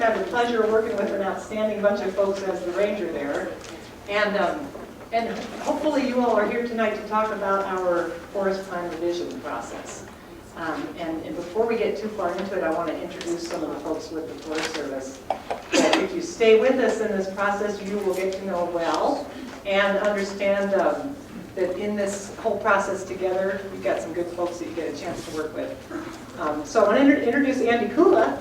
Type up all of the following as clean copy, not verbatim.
had the pleasure of working with an outstanding bunch of folks as the ranger there. And hopefully you all are here tonight to talk about our forest plan revision process. And before we get too far into it, I want to introduce some of the folks with the Forest Service. That if you stay with us in this process, you will get to know well and understand that in this whole process together, you've got some good folks that you get a chance to work with. So I want to introduce Andy Kula.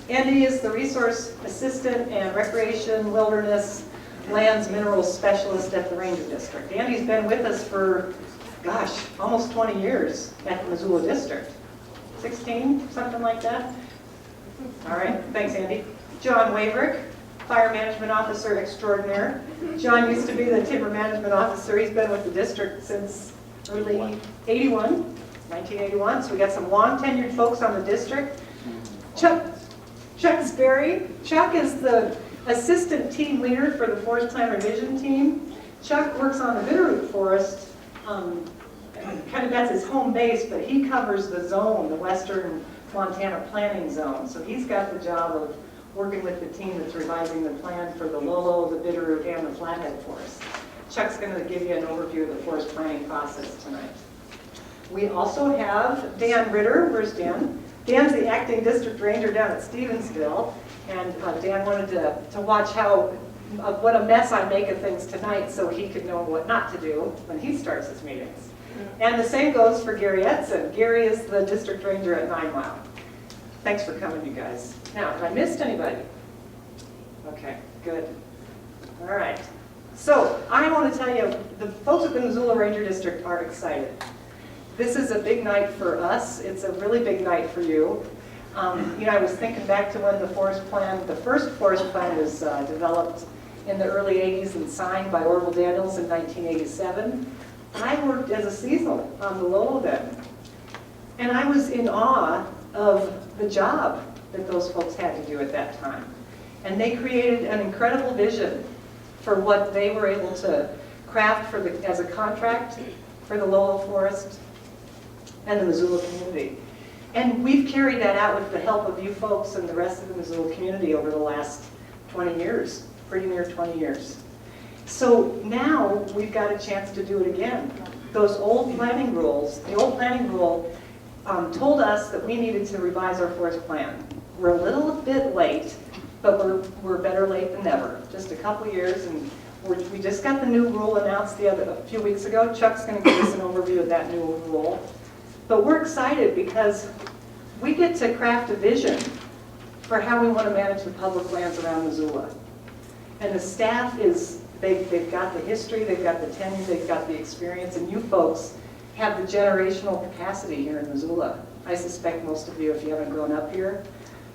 Andy is the Resource Assistant and Recreation, Wilderness, Lands, Minerals Specialist at the Ranger District. Andy's been with us for, gosh, almost 20 years at the Missoula District. 16, something like that? All right, thanks, Andy. John Waverick, Fire Management Officer Extraordinaire. John used to be the Timber Management Officer. He's been with the district since early 1981. So we got some long tenured folks on the district. Chuck Sperry. Chuck is the Assistant Team Leader for the Forest Plan Revision Team. Chuck works on the Bitterroot Forest. Kind of that's his home base, but he covers the zone, the Western Montana Planning Zone. So he's got the job of working with the team that's revising the plan for the Lolo, the Bitterroot, and the Flathead Forest. Chuck's going to give you an overview of the forest planning process tonight. We also have Dan Ritter. Where's Dan? Dan's the acting district ranger down at Stevensville, and Dan wanted to watch what a mess I make of things tonight so he could know what not to do when he starts his meetings. And the same goes for Gary Edson. Gary is the district ranger at 9 Mile. Thanks for coming, you guys. Now, have I missed anybody? Okay, good. All right. So I want to tell you, the folks at the Missoula Ranger District are excited. This is a big night for us. It's a really big night for you. I was thinking back to when the first forest plan was developed in the early 80s and signed by Orville Daniels in 1987. I worked as a seasonal on the Lolo then. And I was in awe of the job that those folks had to do at that time. And they created an incredible vision for what they were able to craft as a contract for the Lolo Forest and the Missoula community. And we've carried that out with the help of you folks and the rest of the Missoula community over the last 20 years, pretty near 20 years. So now we've got a chance to do it again. Those old planning rules, the old planning rule told us that we needed to revise our forest plan. We're a little bit late, but we're better late than never. Just a couple years, and we just got the new rule announced a few weeks ago. Chuck's going to give us an overview of that new rule. But we're excited because we get to craft a vision for how we want to manage the public lands around Missoula. And the staff they've got the history, they've got the tenure, they've got the experience, and you folks have the generational capacity here in Missoula. I suspect most of you, if you haven't grown up here,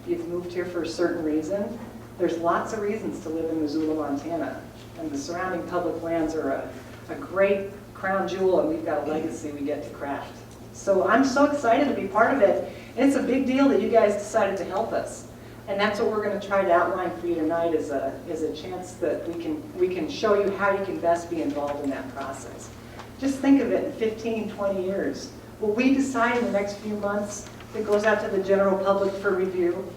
you've moved here for a certain reason. There's lots of reasons to live in Missoula, Montana. And the surrounding public lands are a great crown jewel, and we've got a legacy we get to craft. So I'm so excited to be part of it. And it's a big deal that you guys decided to help us. And that's what we're going to try to outline for you tonight is a chance that we can show you how you can best be involved in that process. Just think of it in 15, 20 years. What we decide in the next few months that goes out to the general public for review,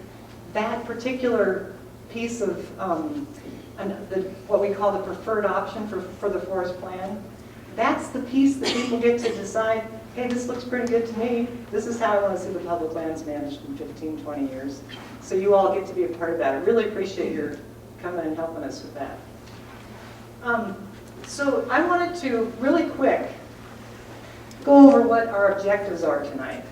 that particular piece of what we call the preferred option for the forest plan, that's the piece that people get to decide, hey, this looks pretty good to me. This is how I want to see the public lands managed in 15, 20 years. So you all get to be a part of that. I really appreciate your coming and helping us with that. So I wanted to, really quick, go over what our objectives are tonight.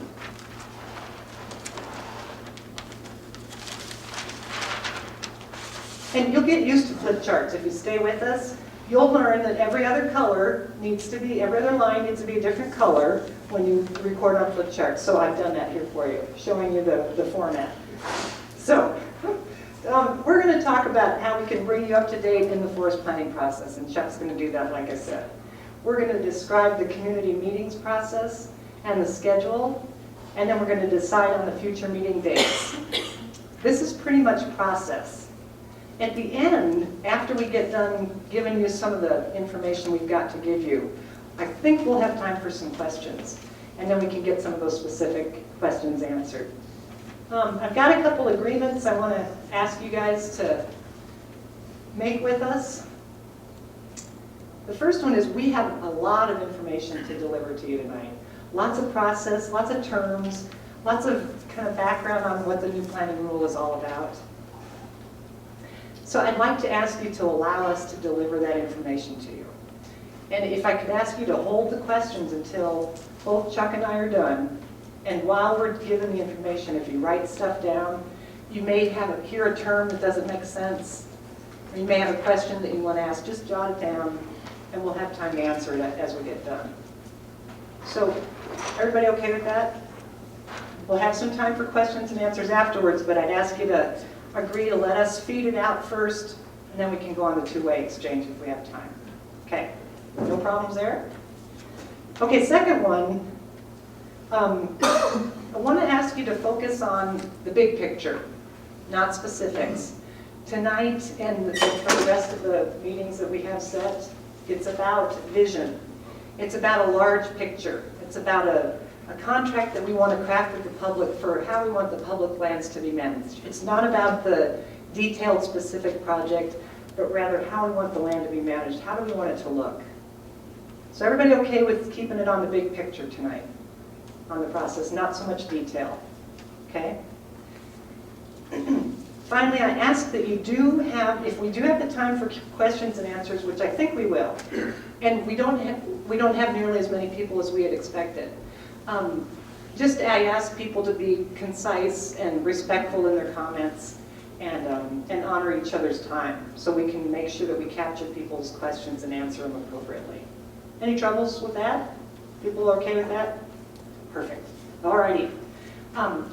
And you'll get used to flip charts if you stay with us. You'll learn that every other line needs to be a different color when you record on flip charts. So I've done that here for you, showing you the format. So we're going to talk about how we can bring you up to date in the forest planning process, and Chuck's going to do that, like I said. We're going to describe the community meetings process and the schedule, and then we're going to decide on the future meeting dates. This is pretty much process. At the end, after we get done giving you some of the information we've got to give you, I think we'll have time for some questions, and then we can get some of those specific questions answered. I've got a couple agreements I want to ask you guys to make with us. The first one is we have a lot of information to deliver to you tonight. Lots of process, lots of terms, lots of kind of background on what the new planning rule is all about. So I'd like to ask you to allow us to deliver that information to you. And if I could ask you to hold the questions until both Chuck and I are done, and while we're given the information, if you write stuff down, you may hear a term that doesn't make sense, or you may have a question that you want to ask, just jot it down, and we'll have time to answer it as we get done. So, everybody okay with that? We'll have some time for questions and answers afterwards, but I'd ask you to agree to let us feed it out first, and then we can go on the two-way exchange if we have time. Okay, no problems there? Okay, second one, I want to ask you to focus on the big picture, not specifics. Tonight and for the rest of the meetings that we have set, it's about vision. It's about a large picture. It's about a contract that we want to craft with the public for how we want the public lands to be managed. It's not about the detailed specific project, but rather how we want the land to be managed. How do we want it to look? So everybody okay with keeping it on the big picture tonight, on the process, not so much detail, okay? Finally, I ask that you do have, if we do have the time for questions and answers, which I think we will, and we don't have nearly as many people as we had expected. Just I ask people to be concise and respectful in their comments and honor each other's time so we can make sure that we capture people's questions and answer them appropriately. Any troubles with that? People okay with that? Perfect. Alrighty.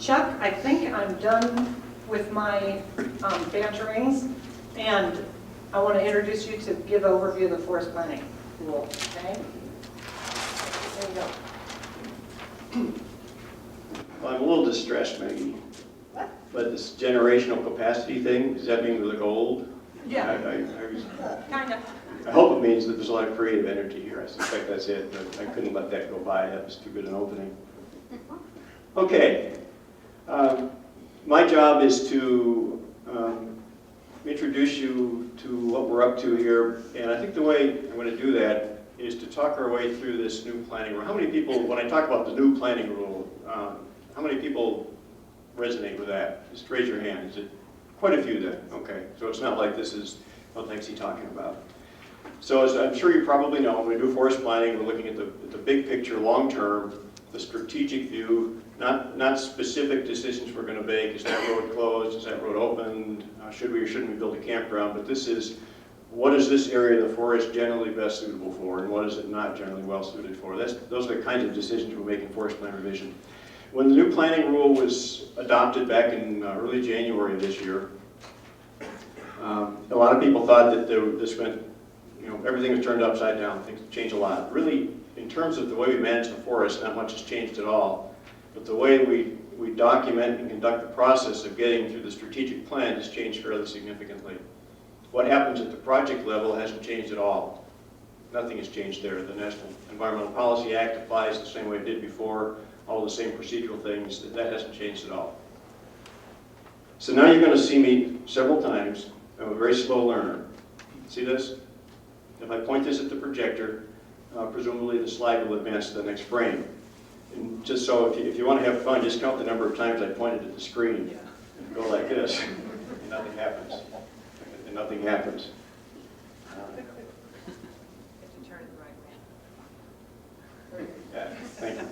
Chuck, I think I'm done with my banterings, and I want to introduce you to give overview of the forest planning rule. Okay? There you go. Well, I'm a little distressed, Maggie. What? But this generational capacity thing, does that mean we look old? Yeah. I Kind of. hope it means that there's a lot of creative energy here. I suspect that's it, but I couldn't let that go by. That was too good an opening. Okay. My job is to introduce you to what we're up to here, and I think the way I'm going to do that is to talk our way through this new planning rule. How many people, when I talk about the new planning rule, how many people resonate with that? Just raise your hand. Is it quite a few then? Okay, so it's not like this is, what thinks he talking about? So as I'm sure you probably know, when we do forest planning, we're looking at the big picture, long term, the strategic view, not specific decisions we're going to make. Is that road closed? Is that road opened? Should we or shouldn't we build a campground? But this is, what is this area of the forest generally best suitable for, and what is it not generally well suited for? Those are the kinds of decisions we make in forest plan revision. When the new planning rule was adopted back in early January of this year, a lot of people thought that this meant, everything was turned upside down. Things changed a lot. Really, in terms of the way we manage the forest, not much has changed at all. But the way we document and conduct the process of getting through the strategic plan has changed fairly significantly. What happens at the project level hasn't changed at all. Nothing has changed there. The National Environmental Policy Act applies the same way it did before. All the same procedural things, that hasn't changed at all. So now you're going to see me several times. I'm a very slow learner. See this? If I point this at the projector, presumably the slide will advance to the next frame. And just so, if you want to have fun, just count the number of times I pointed at the screen. And go like this, and nothing happens. And nothing happens. Yeah, thank you.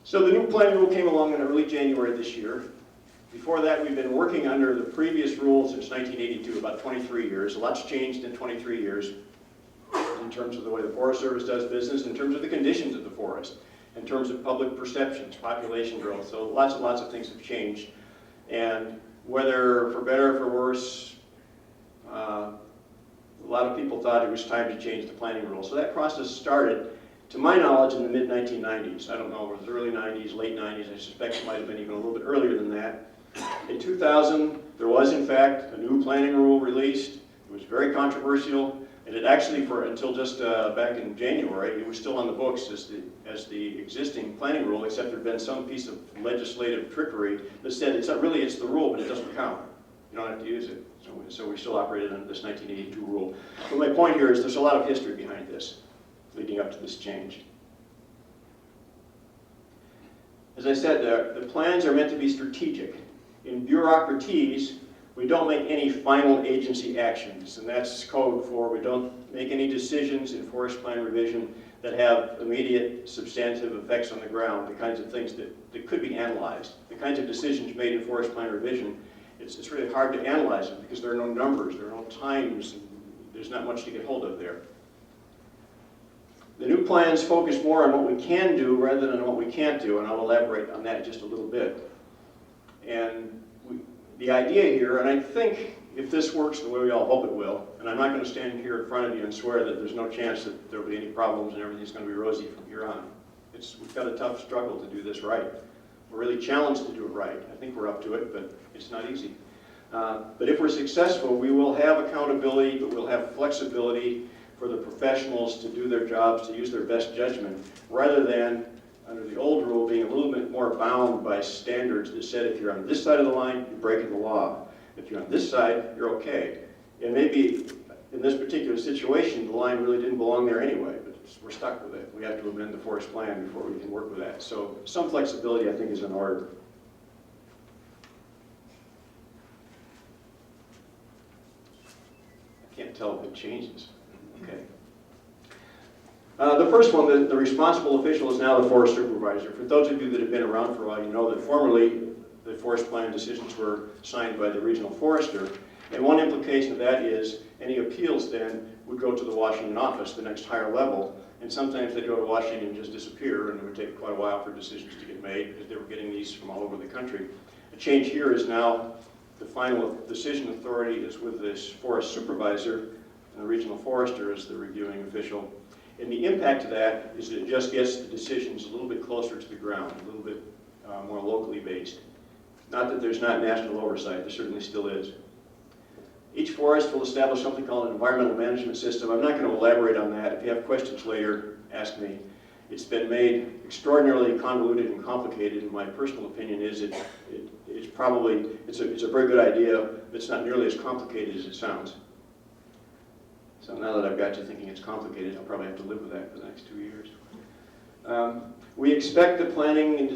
So the new planning rule came along in early January this year. Before that, we've been working under the previous rule since 1982, about 23 years. A lot's changed in 23 years in terms of the way the Forest Service does business, in terms of the conditions of the forest, in terms of public perceptions, population growth. So lots and lots of things have changed. And whether for better or for worse, a lot of people thought it was time to change the planning rule. So that process started, to my knowledge, in the mid-1990s. I don't know, it was early 90s, late 90s. I suspect it might have been even a little bit earlier than that. In 2000, there was, in fact, a new planning rule released. It was very controversial. And it actually, until just back in January, it was still on the books as the existing planning rule, except there had been some piece of legislative trickery that said it's the rule, but it doesn't count. You don't have to use it. So we still operated under this 1982 rule. But my point here is there's a lot of history behind this, leading up to this change. As I said, the plans are meant to be strategic. In bureaucraties, we don't make any final agency actions, and that's code for we don't make any decisions in forest plan revision that have immediate substantive effects on the ground, the kinds of things that could be analyzed. The kinds of decisions made in forest plan revision, it's really hard to analyze them because there are no numbers, there are no times, and there's not much to get hold of there. The new plans focus more on what we can do rather than what we can't do, and I'll elaborate on that just a little bit. And the idea here, and I think if this works the way we all hope it will, and I'm not going to stand here in front of you and swear that there's no chance that there'll be any problems and everything's going to be rosy from here on. We've got a tough struggle to do this right. We're really challenged to do it right. I think we're up to it, but it's not easy. But if we're successful, we will have accountability, but we'll have flexibility for the professionals to do their jobs, to use their best judgment, rather than, under the old rule, being a little bit more bound by standards that said if you're on this side of the line, you're breaking the law. If you're on this side, you're okay. And maybe in this particular situation, the line really didn't belong there anyway, but we're stuck with it. We have to amend the forest plan before we can work with that. So some flexibility, I think, is in order. I can't tell if it changes. Okay. The first one, the responsible official is now the forest supervisor. For those of you that have been around for a while, you know that formerly the forest plan decisions were signed by the regional forester. And one implication of that is any appeals then would go to the Washington office, the next higher level. And sometimes they'd go to Washington and just disappear, and it would take quite a while for decisions to get made because they were getting these from all over the country. The change here is now the final decision authority is with this forest supervisor, and the regional forester is the reviewing official. And the impact of that is that it just gets the decisions a little bit closer to the ground, a little bit more locally based. Not that there's not national oversight, there certainly still is. Each forest will establish something called an environmental management system. I'm not going to elaborate on that. If you have questions later, ask me. It's been made extraordinarily convoluted and complicated, and my personal opinion is it's a very good idea, but it's not nearly as complicated as it sounds. So now that I've got you thinking it's complicated, I'll probably have to live with that for the next 2 years. We expect the planning and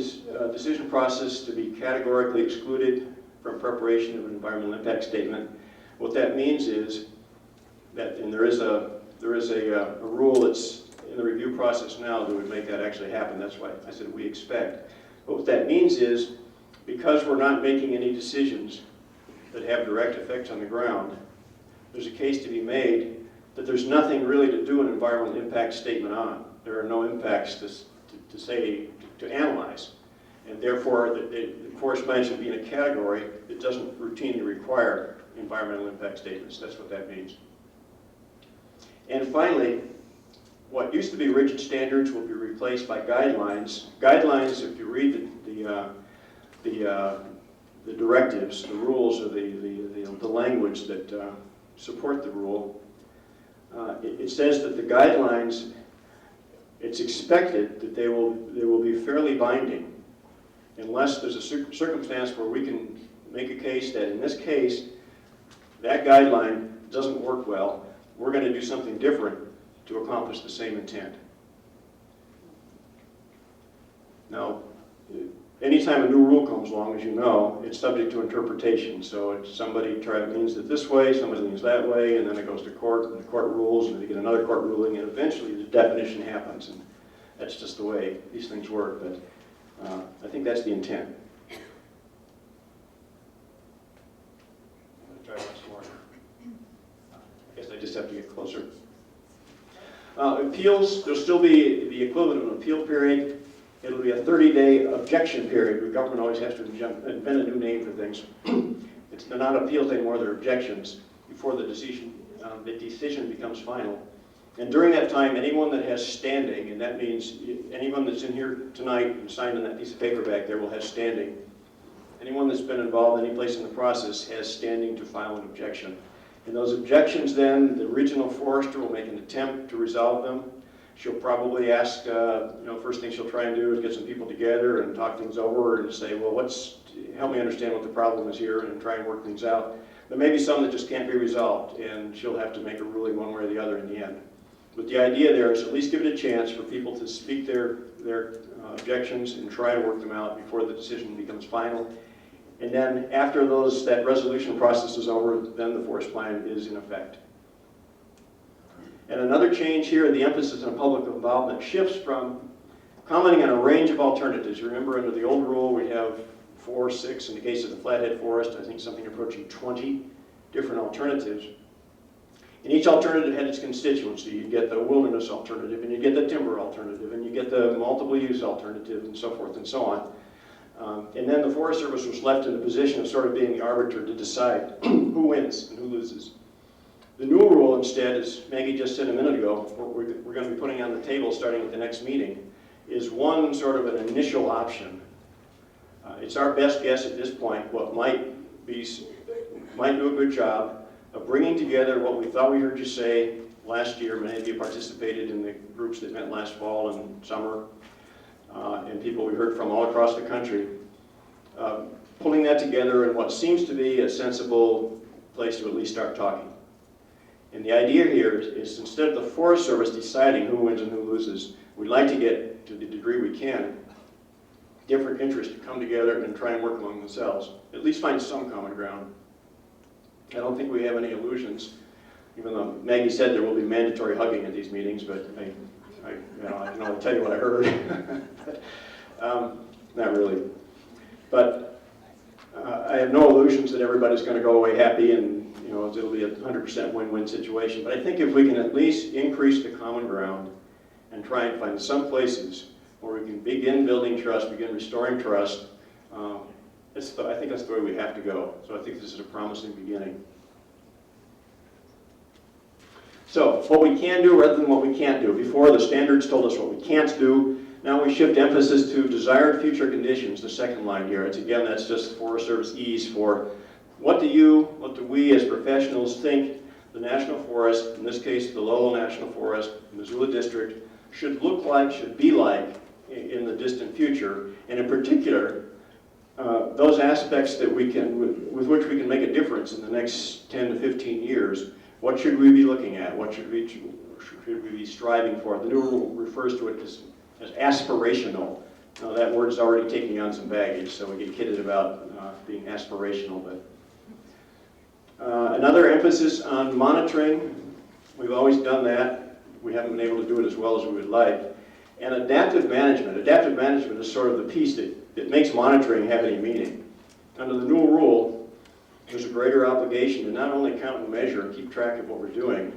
decision process to be categorically excluded from preparation of an environmental impact statement. What that means is that, and there is a rule that's in the review process now that would make that actually happen. That's why I said we expect. But what that means is, because we're not making any decisions that have direct effects on the ground, there's a case to be made that there's nothing really to do an environmental impact statement on. There are no impacts to analyze. And therefore, the forest plan should be in a category that doesn't routinely require environmental impact statements. That's what that means. And finally, what used to be rigid standards will be replaced by guidelines. Guidelines, if you read the directives, the rules, or the language that support the rule, it says that the guidelines, it's expected that they will be fairly binding, unless there's a circumstance where we can make a case that in this case, that guideline doesn't work well. We're going to do something different to accomplish the same intent. Now, anytime a new rule comes along, as you know, it's subject to interpretation. So if somebody means it this way, somebody means that way, and then it goes to court, and the court rules, and they get another court ruling, and eventually the definition happens. And that's just the way these things work. But I think that's the intent. I'm going to try once more. I guess I just have to get closer. Appeals, there'll still be the equivalent of an appeal period. It'll be a 30-day objection period. The government always has to invent a new name for things. They're not appeals anymore, they're objections before the decision becomes final. And during that time, anyone that has standing, and that means anyone that's in here tonight and signed on that piece of paper back there will have standing. Anyone that's been involved any place in the process has standing to file an objection. And those objections then, the regional forester will make an attempt to resolve them. She'll probably ask, first thing she'll try and do is get some people together and talk things over and say, well, help me understand what the problem is here and try and work things out. There may be some that just can't be resolved, and she'll have to make a ruling one way or the other in the end. But the idea there is at least give it a chance for people to speak their objections and try to work them out before the decision becomes final. And then after that resolution process is over, then the forest plan is in effect. And another change here, the emphasis on public involvement shifts from commenting on a range of alternatives. You remember under the old rule we have 4, 6, in the case of the Flathead Forest, I think something approaching 20 different alternatives. And each alternative had its constituency. You get the wilderness alternative, and you get the timber alternative, and you get the multiple use alternative, and so forth and so on. And then the Forest Service was left in the position of sort of being the arbiter to decide who wins and who loses. The new rule instead, as Maggie just said a minute ago, what we're going to be putting on the table starting at the next meeting, is one sort of an initial option. It's our best guess at this point what might do a good job of bringing together what we thought we heard you say last year. Many of you participated in the groups that met last fall and summer, and people we heard from all across the country. Pulling that together in what seems to be a sensible place to at least start talking. And the idea here is instead of the Forest Service deciding who wins and who loses, we'd like to get, to the degree we can, different interests to come together and try and work among themselves. At least find some common ground. I don't think we have any illusions, even though Maggie said there will be mandatory hugging at these meetings, but I can only tell you what I heard. Not really. But I have no illusions that everybody's going to go away happy and it'll be a 100% win-win situation. But I think if we can at least increase the common ground and try and find some places where we can begin building trust, begin restoring trust, I think that's the way we have to go. So I think this is a promising beginning. So what we can do rather than what we can't do. Before, the standards told us what we can't do. Now we shift emphasis to desired future conditions, the second line here. Again, that's just Forest Service ease for what do we as professionals think the National Forest, in this case the Lolo National Forest, Missoula District, should look like, should be like in the distant future, and in particular, those aspects that we can, with which we can make a difference in the next 10 to 15 years. What should we be looking at? What should we be striving for? The new rule refers to it as aspirational. Now that word's already taking on some baggage, so we get kidded about being aspirational. But another emphasis on monitoring. We've always done that. We haven't been able to do it as well as we would like. And adaptive management. Adaptive management is sort of the piece that makes monitoring have any meaning. Under the new rule, there's a greater obligation to not only count and measure and keep track of what we're doing,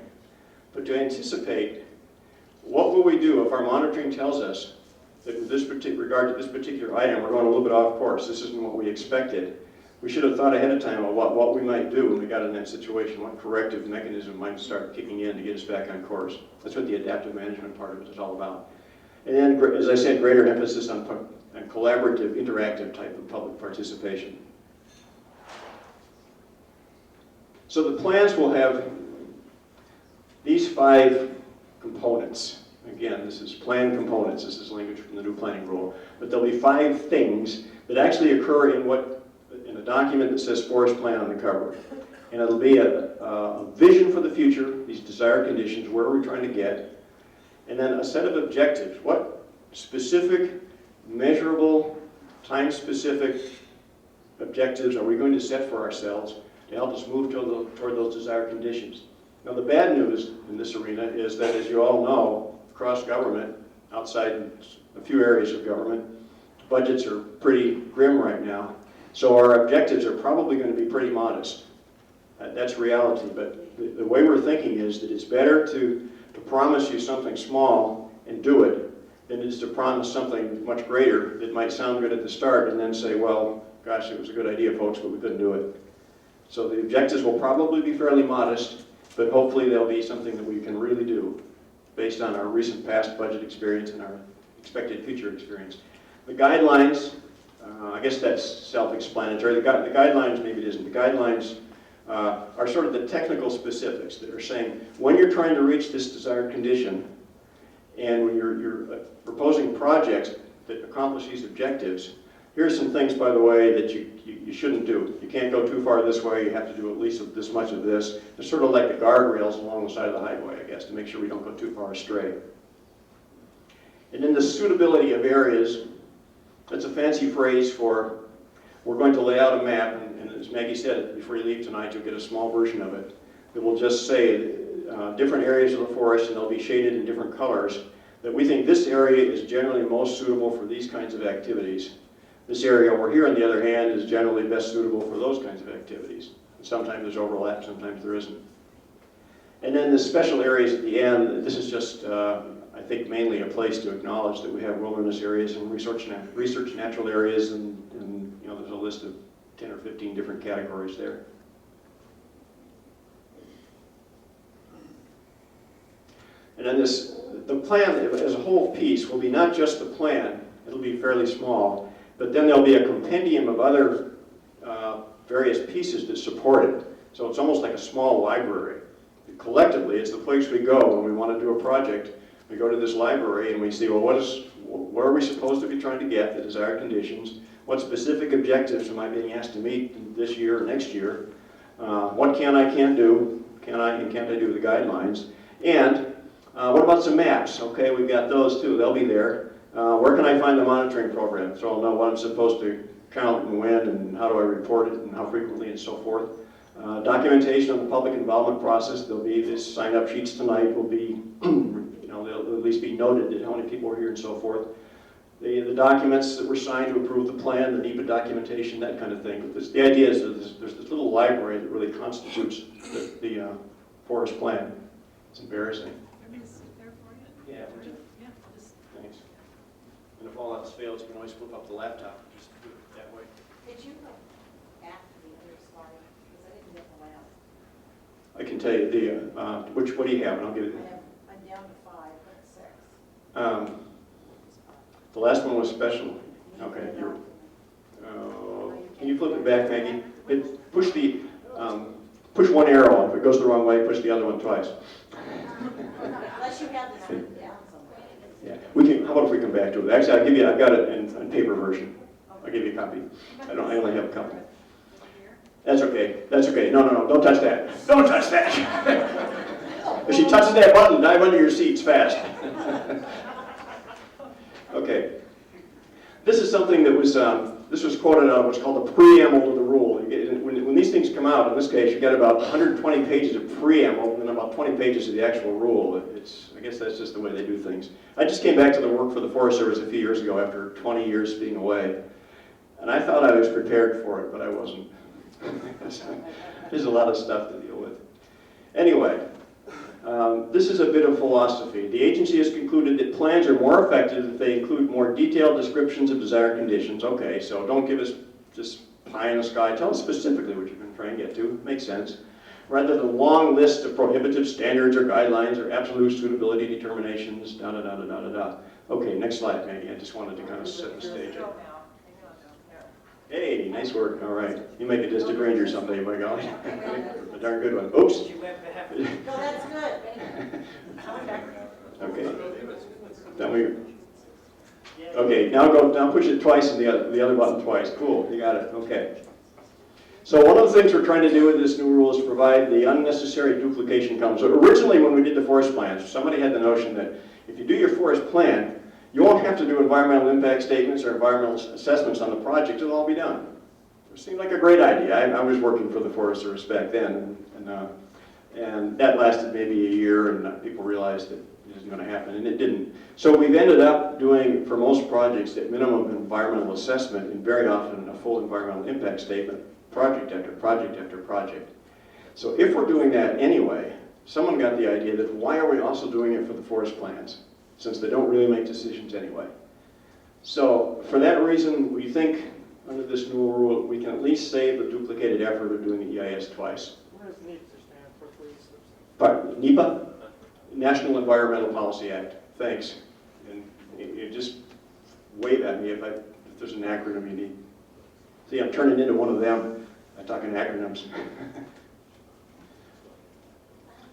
but to anticipate what will we do if our monitoring tells us that with regard to this particular item, we're going a little bit off course. This isn't what we expected. We should have thought ahead of time of what we might do when we got in that situation, what corrective mechanism might start kicking in to get us back on course. That's what the adaptive management part of it is all about. And then, as I said, greater emphasis on collaborative, interactive type of public participation. So the plans will have these 5 components. Again, this is plan components. This is language from the new planning rule. But there'll be 5 things that actually occur in a document that says forest plan on the cover. And it'll be a vision for the future, these desired conditions, where are we trying to get, and then a set of objectives. What specific, measurable, time-specific objectives are we going to set for ourselves to help us move toward those desired conditions? Now the bad news in this arena is that, as you all know, across government, outside a few areas of government, budgets are pretty grim right now. So our objectives are probably going to be pretty modest. That's reality, but the way we're thinking is that it's better to promise you something small and do it than it is to promise something much greater that might sound good at the start and then say, well, gosh, it was a good idea, folks, but we couldn't do it. So the objectives will probably be fairly modest, but hopefully they'll be something that we can really do based on our recent past budget experience and our expected future experience. The guidelines, I guess that's self-explanatory. The guidelines, maybe it isn't. The guidelines are sort of the technical specifics that are saying, when you're trying to reach this desired condition, and when you're proposing projects that accomplish these objectives, here are some things, by the way, that you shouldn't do. You can't go too far this way. You have to do at least this much of this. It's sort of like the guardrails along the side of the highway, I guess, to make sure we don't go too far astray. And then the suitability of areas, that's a fancy phrase for, we're going to lay out a map, and as Maggie said, before you leave tonight, you'll get a small version of it that will just say different areas of the forest, and they'll be shaded in different colors, that we think this area is generally most suitable for these kinds of activities. This area over here, on the other hand, is generally best suitable for those kinds of activities. And sometimes there's overlap, sometimes there isn't. And then the special areas at the end, this is just, I think, mainly a place to acknowledge that we have wilderness areas and research natural areas, and you know, there's a list of 10 or 15 different categories there. And then the plan as a whole piece will be not just the plan, it'll be fairly small, but then there'll be a compendium of other various pieces that support it. So it's almost like a small library. Collectively, it's the place we go when we want to do a project. We go to this library and we see, well, what are we supposed to be trying to get, the desired conditions? What specific objectives am I being asked to meet this year or next year? What can't do? Can I and can't I do the guidelines? And what about some maps? Okay, we've got those too. They'll be there. Where can I find the monitoring program? So I'll know what I'm supposed to count and when, and how do I report it, and how frequently, and so forth. Documentation on the public involvement process. There'll be this sign-up sheets tonight. Will be, you know, they'll at least be noted that how many people are here and so forth. The documents that were signed to approve the plan, the NEPA documentation, that kind of thing. But the idea is that there's this little library that really constitutes the forest plan. It's embarrassing. Yeah, thanks. And if all else fails, you can always flip up the laptop and just do it that way. Did you go after the other slide? Because I didn't get the last. I can tell you what do you have? And I'll give it. I'm down to 5, but 6. The last one was special. Okay, can you flip it back, Maggie? Push one arrow. If it goes the wrong way, push the other one twice. Unless you have this written down somewhere. Yeah, we can. How about if we come back to it? Actually, I've got it in paper version. I'll give you a copy. I only have a couple. That's okay. That's okay. No. Don't touch that. Don't touch that. If she touches that button, dive under your seats fast. Okay. This is something that was this was quoted on what's called the preamble to the rule. When these things come out, in this case, you get about 120 pages of preamble and about 20 pages of the actual rule. I guess that's just the way they do things. I just came back to the work for the Forest Service a few years ago after 20 years being away, and I thought I was prepared for it, but I wasn't. There's a lot of stuff to deal with. Anyway. This is a bit of philosophy. The agency has concluded that plans are more effective if they include more detailed descriptions of desired conditions. Okay, so don't give us just pie in the sky. Tell us specifically what you're going to try and get to. Makes sense. Rather than a long list of prohibitive standards or guidelines or absolute suitability determinations, da-da-da-da-da-da-da. Okay, next slide, Maggie. I just wanted to kind of set the stage up. Hey, nice work. All right. You make a distant ranger someday, my golly. A darn good one. Oops. No, that's good. Okay. Okay. Now push it twice and the other button twice. Cool. You got it. Okay. So one of the things we're trying to do with this new rule is provide the unnecessary duplication comes. So originally, when we did the forest plans, somebody had the notion that if you do your forest plan, you won't have to do environmental impact statements or environmental assessments on the project. It'll all be done. It seemed like a great idea. I was working for the Forest Service back then, and that lasted maybe a year, and people realized that it wasn't going to happen, and it didn't. So we've ended up doing, for most projects, at minimum environmental assessment, and very often a full environmental impact statement, project after project after project. So if we're doing that anyway, someone got the idea that why are we also doing it for the forest plans, since they don't really make decisions anyway. So for that reason, we think under this new rule, we can at least save the duplicated effort of doing the EIS twice. What does NEPA stand for, please? But NEPA, National Environmental Policy Act. Thanks. And you just wave at me if there's an acronym you need. See, I'm turning into one of them. I talk in acronyms.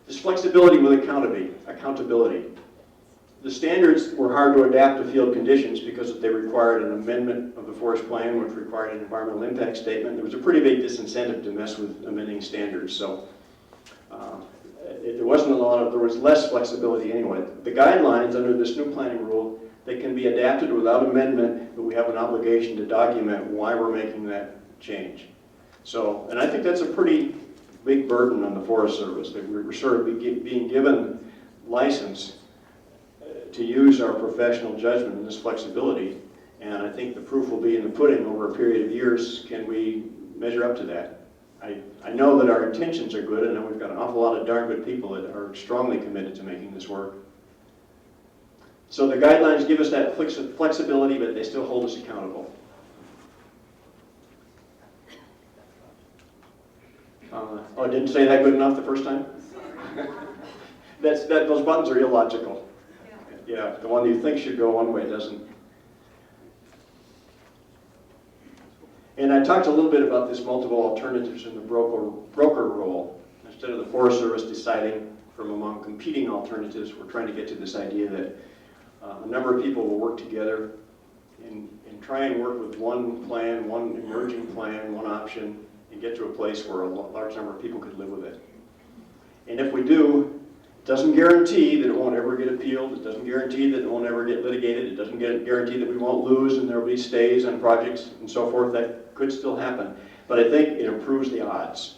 This flexibility with accountability. The standards were hard to adapt to field conditions because they required an amendment of the forest plan, which required an environmental impact statement. There was a pretty big disincentive to mess with amending standards, so there was less flexibility anyway. The guidelines under this new planning rule, they can be adapted without amendment, but we have an obligation to document why we're making that change. So, and I think that's a pretty big burden on the Forest Service, that we're sort of being given license to use our professional judgment in this flexibility, and I think the proof will be in the pudding over a period of years. Can we measure up to that? I know that our intentions are good, and that we've got an awful lot of darn good people that are strongly committed to making this work. So the guidelines give us that flexibility, but they still hold us accountable. Oh, I didn't say that good enough the first time? Those buttons are illogical. Yeah, the one you think should go one way doesn't. And I talked a little bit about this multiple alternatives in the broker role. Instead of the Forest Service deciding from among competing alternatives, we're trying to get to this idea that a number of people will work together and try and work with one plan, one emerging plan, one option, and get to a place where a large number of people could live with it. And if we do, it doesn't guarantee that it won't ever get appealed. It doesn't guarantee that it won't ever get litigated. It doesn't guarantee that we won't lose and there will be stays on projects and so forth. That could still happen. But I think it improves the odds.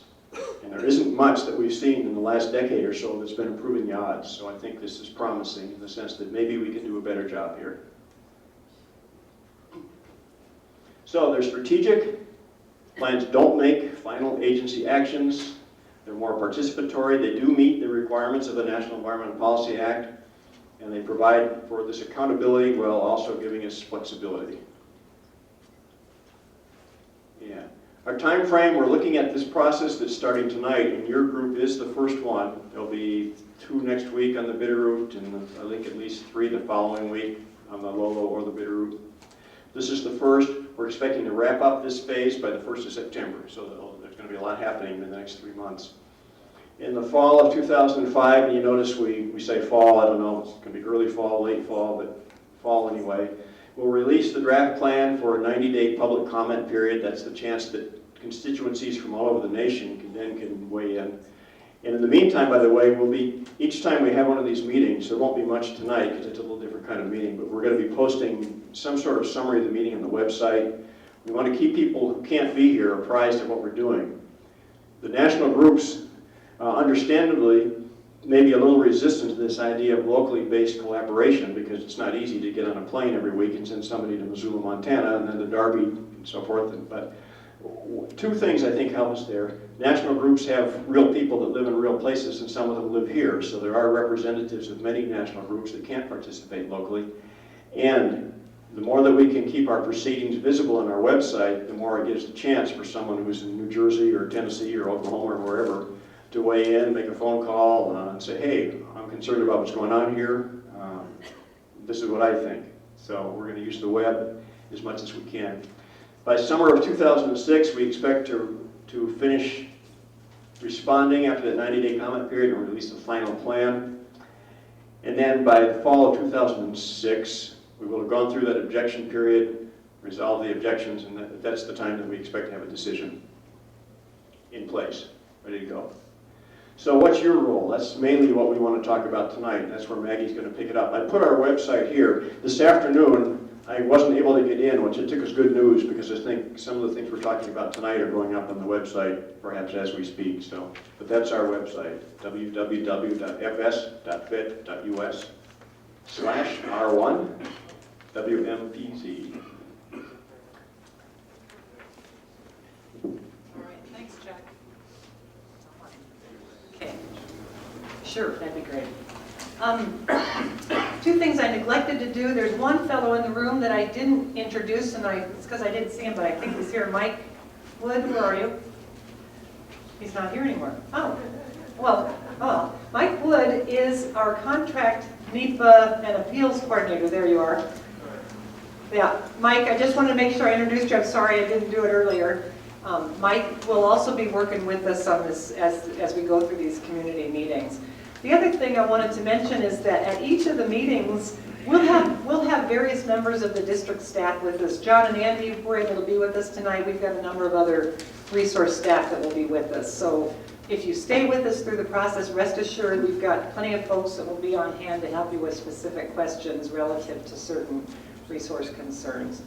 And there isn't much that we've seen in the last decade or so that's been improving the odds. So I think this is promising in the sense that maybe we can do a better job here. So they're strategic. Plans don't make final agency actions. They're more participatory. They do meet the requirements of the National Environmental Policy Act, and they provide for this accountability while also giving us flexibility. Yeah. Our time frame, we're looking at this process that's starting tonight, and your group is the first one. There'll be 2 next week on the Bitterroot, and I think at least 3 the following week on the Lolo or the Bitterroot. This is the first. We're expecting to wrap up this phase by the 1st of September, so there's going to be a lot happening in the next 3 months. In the fall of 2005, and you notice we say fall, I don't know, it's going to be early fall, late fall, but fall anyway, we'll release the draft plan for a 90-day public comment period. That's the chance that constituencies from all over the nation can weigh in. And in the meantime, by the way, each time we have one of these meetings, there won't be much tonight because it's a little different kind of meeting, but we're going to be posting some sort of summary of the meeting on the website. We want to keep people who can't be here apprised of what we're doing. The national groups, understandably, may be a little resistant to this idea of locally based collaboration because it's not easy to get on a plane every week and send somebody to Missoula, Montana, and then to Darby and so forth. But 2 things I think help us there. National groups have real people that live in real places, and some of them live here. So there are representatives of many national groups that can't participate locally. And the more that we can keep our proceedings visible on our website, the more it gives a chance for someone who's in New Jersey or Tennessee or Oklahoma or wherever to weigh in, make a phone call, and say, hey, I'm concerned about what's going on here. This is what I think. So we're going to use the web as much as we can. By summer of 2006, we expect to finish responding after that 90-day comment period and release the final plan. And then by the fall of 2006, we will have gone through that objection period, resolve the objections, and that's the time that we expect to have a decision in place, ready to go. So what's your role? That's mainly what we want to talk about tonight. That's where Maggie's going to pick it up. I put our website here. This afternoon, I wasn't able to get in, which I took as good news because I think some of the things we're talking about tonight are going up on the website, perhaps as we speak. So, but that's our website, www.fs.fit.us/R1WMPZ. All right, thanks, Jack. Okay, sure, that'd be great. 2 things I neglected to do. There's one fellow in the room that I didn't introduce, and it's because I didn't see him, but I think he's here. Mike Wood, where are you? He's not here anymore. Oh, well, Mike Wood is our contract NEPA and appeals coordinator. There you are. Yeah, Mike, I just wanted to make sure I introduced you. I'm sorry I didn't do it earlier. Mike will also be working with us on this as we go through these community meetings. The other thing I wanted to mention is that at each of the meetings, we'll have various members of the district staff with us. John and Andy were able to be with us tonight. We've got a number of other resource staff that will be with us. So if you stay with us through the process, rest assured we've got plenty of folks that will be on hand to help you with specific questions relative to certain resource concerns.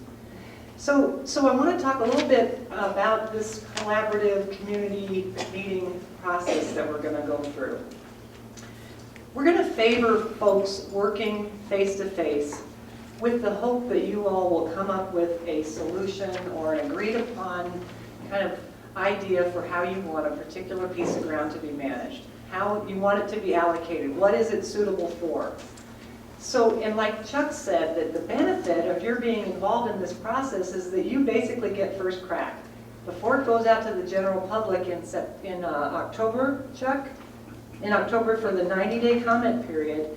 So I want to talk a little bit about this collaborative community meeting process that we're going to go through. We're going to favor folks working face-to-face with the hope that you all will come up with a solution or an agreed upon kind of idea for how you want a particular piece of ground to be managed, how you want it to be allocated, what is it suitable for. So, and like Chuck said, that the benefit of your being involved in this process is that you basically get first crack. Before it goes out to the general public in October, Chuck? In October for the 90-day comment period,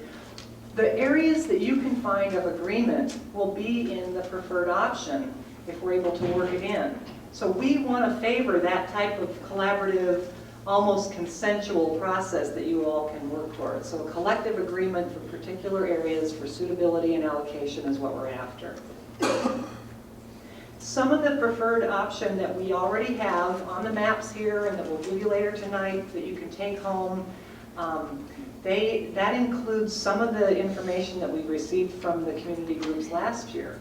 the areas that you can find of agreement will be in the preferred option if we're able to work it in. So we want to favor that type of collaborative, almost consensual process that you all can work towards. So a collective agreement for particular areas for suitability and allocation is what we're after. Some of the preferred option that we already have on the maps here and that we'll give you later tonight that you can take home, that includes some of the information that we received from the community groups last year.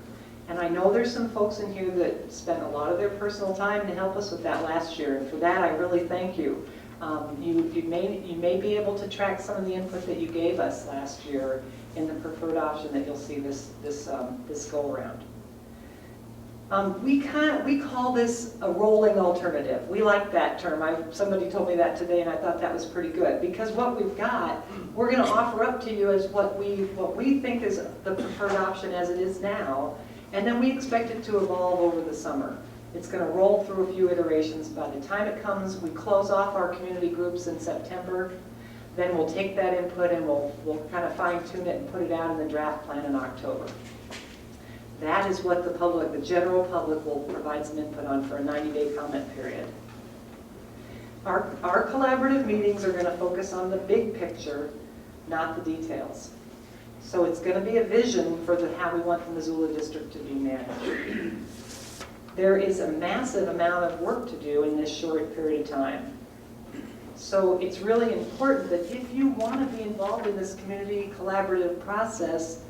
And I know there's some folks in here that spent a lot of their personal time to help us with that last year, and for that I really thank you. You may be able to track some of the input that you gave us last year in the preferred option that you'll see this go around. We call this a rolling alternative. We like that term. Somebody told me that today, and I thought that was pretty good, because what we've got, we're going to offer up to you as what we think is the preferred option as it is now, and then we expect it to evolve over the summer. It's going to roll through a few iterations. By the time it comes, we close off our community groups in September. Then we'll take that input and we'll kind of fine-tune it and put it out in the draft plan in October. That is what the general public will provide some input on for a 90-day comment period. Our collaborative meetings are going to focus on the big picture, not the details. So it's going to be a vision for how we want the Missoula district to be managed. There is a massive amount of work to do in this short period of time. So it's really important that if you want to be involved in this community collaborative process,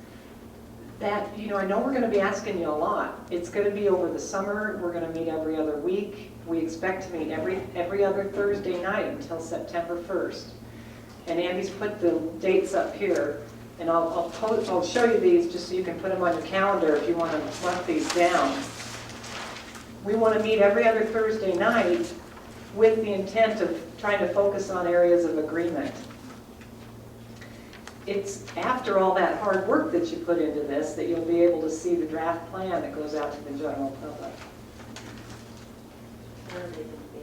that, I know we're going to be asking you a lot. It's going to be over the summer. We're going to meet every other week. We expect to meet every other Thursday night until September 1st. And Andy's put the dates up here. And I'll show you these just so you can put them on your calendar if you want to mark these down. We want to meet every other Thursday night with the intent of trying to focus on areas of agreement. It's after all that hard work that you put into this that you'll be able to see the draft plan that goes out to the general public.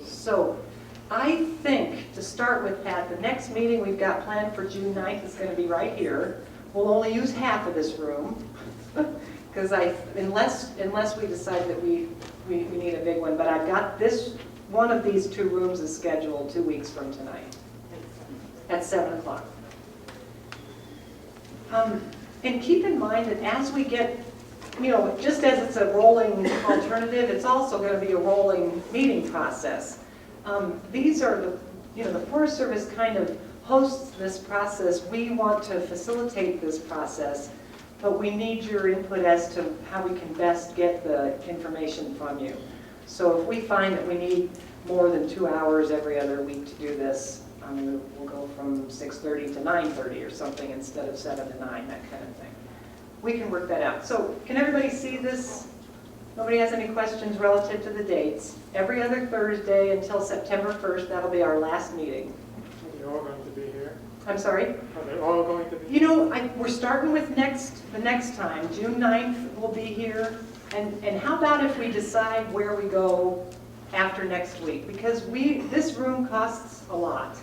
So I think, to start with, Pat, the next meeting we've got planned for June 9th is going to be right here. We'll only use half of this room, because unless we decide that we need a big one, but I've got one of these two rooms is scheduled 2 weeks from tonight at 7 o'clock. And keep in mind that as we get, just as it's a rolling alternative, it's also going to be a rolling meeting process. These are the Forest Service kind of hosts this process. We want to facilitate this process, but we need your input as to how we can best get the information from you. So if we find that we need more than 2 hours every other week to do this, we'll go from 6:30 to 9:30 or something instead of 7 to 9, that kind of thing. We can work that out. So can everybody see this? Nobody has any questions relative to the dates? Every other Thursday until September 1st, that'll be our last meeting. Are they all going to be here? I'm sorry? Are they all going to be here? We're starting with the next time. June 9th will be here. And how about if we decide where we go after next week? Because this room costs a lot.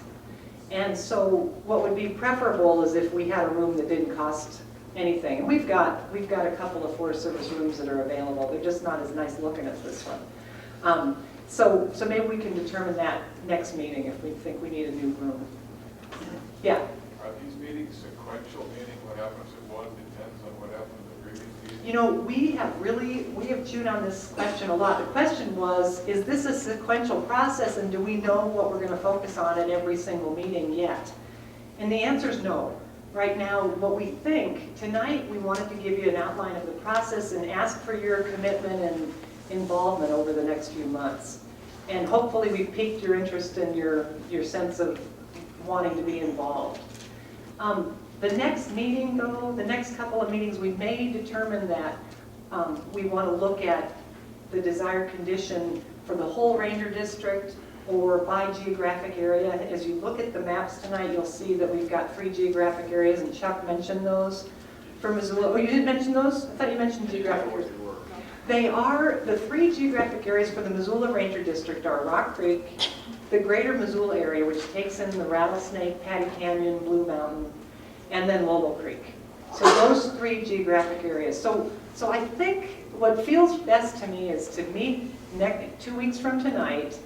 And so what would be preferable is if we had a room that didn't cost anything. And we've got a couple of Forest Service rooms that are available. They're just not as nice looking as this one. So maybe we can determine that next meeting if we think we need a new room. Yeah? Are sequential meeting? What happens at one depends on what happened at the previous meeting? You know, we have chewed on this question a lot. The question was, is this a sequential process and do we know what we're going to focus on at every single meeting yet? And the answer is no. Right now, what we think, tonight we wanted to give you an outline of the process and ask for your commitment and involvement over the next few months. And hopefully we piqued your interest and your sense of wanting to be involved. The next meeting though, the next couple of meetings, we may determine that we want to look at the desired condition for the whole ranger district or by geographic area. As you look at the maps tonight, you'll see that we've got 3 geographic areas, and Chuck mentioned those for Missoula. Oh, you didn't mention those? I thought you mentioned geographic areas. They are, the 3 geographic areas for the Missoula Ranger District are Rock Creek, the greater Missoula area, which takes in the Rattlesnake, Patty Canyon, Blue Mountain, and then Lolo Creek. So those 3 geographic areas. So I think what feels best to me is to meet 2 weeks from tonight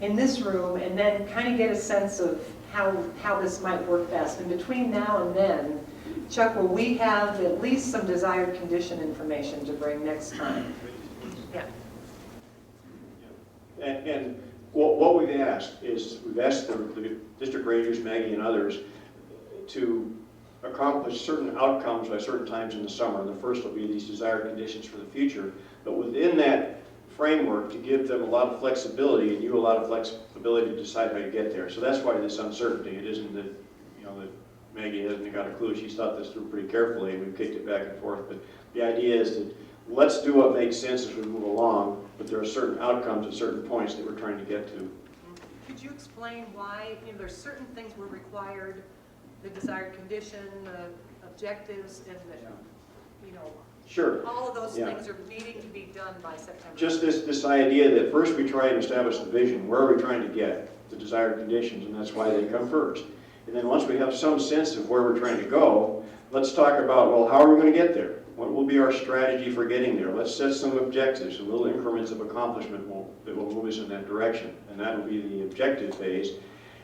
in this room and then kind of get a sense of how this might work best. And between now and then, Chuck, will we have at least some desired condition information to bring next time? Yeah. And what we've asked is, we've asked the district rangers, Maggie and others, to accomplish certain outcomes by certain times in the summer. The first will be these desired conditions for the future, but within that framework to give them a lot of flexibility and you a lot of flexibility to decide how you get there. So that's why this uncertainty. It isn't that, that Maggie hasn't got a clue. She's thought this through pretty carefully and we've kicked it back and forth. But the idea is that let's do what makes sense as we move along, but there are certain outcomes at certain points that we're trying to get to. Could you explain why, there's certain things were required, the desired condition, the objectives, and the, Sure. all of those things are needing to be done by September. Just this idea that first we try and establish the vision. Where are we trying to get? The desired conditions, and that's why they come first. And then once we have some sense of where we're trying to go, let's talk about, well, how are we going to get there? What will be our strategy for getting there? Let's set some objectives, some little increments of accomplishment that will move us in that direction. And that will be the objective phase.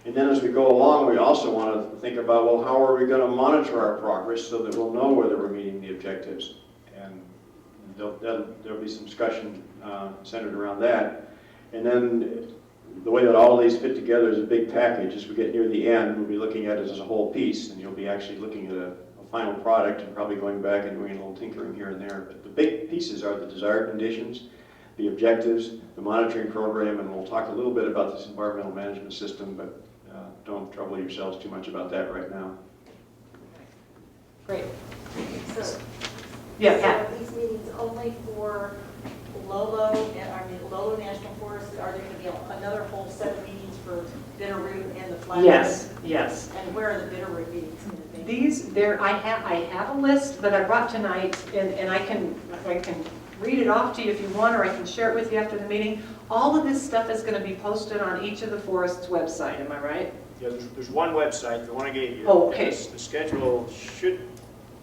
And then as we go along, we also want to think about, well, how are we going to monitor our progress so that we'll know whether we're meeting the objectives? And there'll be some discussion centered around that. And then the way that all of these fit together is a big package. As we get near the end, we'll be looking at it as a whole piece, and you'll be actually looking at a final product and probably going back and doing a little tinkering here and there. But the big pieces are the desired conditions, the objectives, the monitoring program, and we'll talk a little bit about this environmental management system, but don't trouble yourselves too much about that right now. Great. So, Yeah, so Pat. are these meetings only for Lolo, Lolo National Forest? Are there going to be another whole set of meetings for Bitterroot and the Flathead? Yes. And where are the Bitterroot meetings going to be? I have a list that I brought tonight, and I can read it off to you if you want, or I can share it with you after the meeting. All of this stuff is going to be posted on each of the forest's website, am I right? Yeah, there's one website, the one I gave you. Oh, okay. The schedule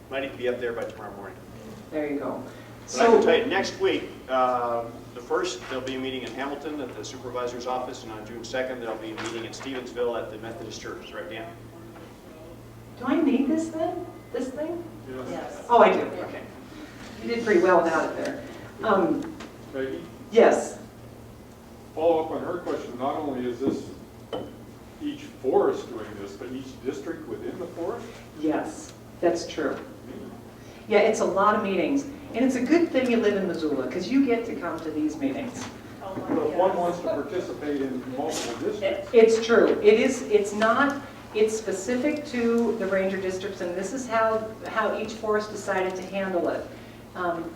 might even be up there by tomorrow morning. There you go. But I can tell you, next week, the first, there'll be a meeting in Hamilton at the supervisor's office, and on June 2nd, there'll be a meeting in Stevensville at the Methodist Church, right down. Do I need this then? This thing? Yes. Oh, I do, okay. You did pretty well without it there. Peggy, Yes. follow up on her question, not only is this each forest doing this, but each district within the forest? Yes, that's true. Yeah, it's a lot of meetings. And it's a good thing you live in Missoula, because you get to come to these meetings. Oh, But if one wants to participate in multiple districts, It's true. It's specific to the ranger districts, and this is how each forest decided to handle it.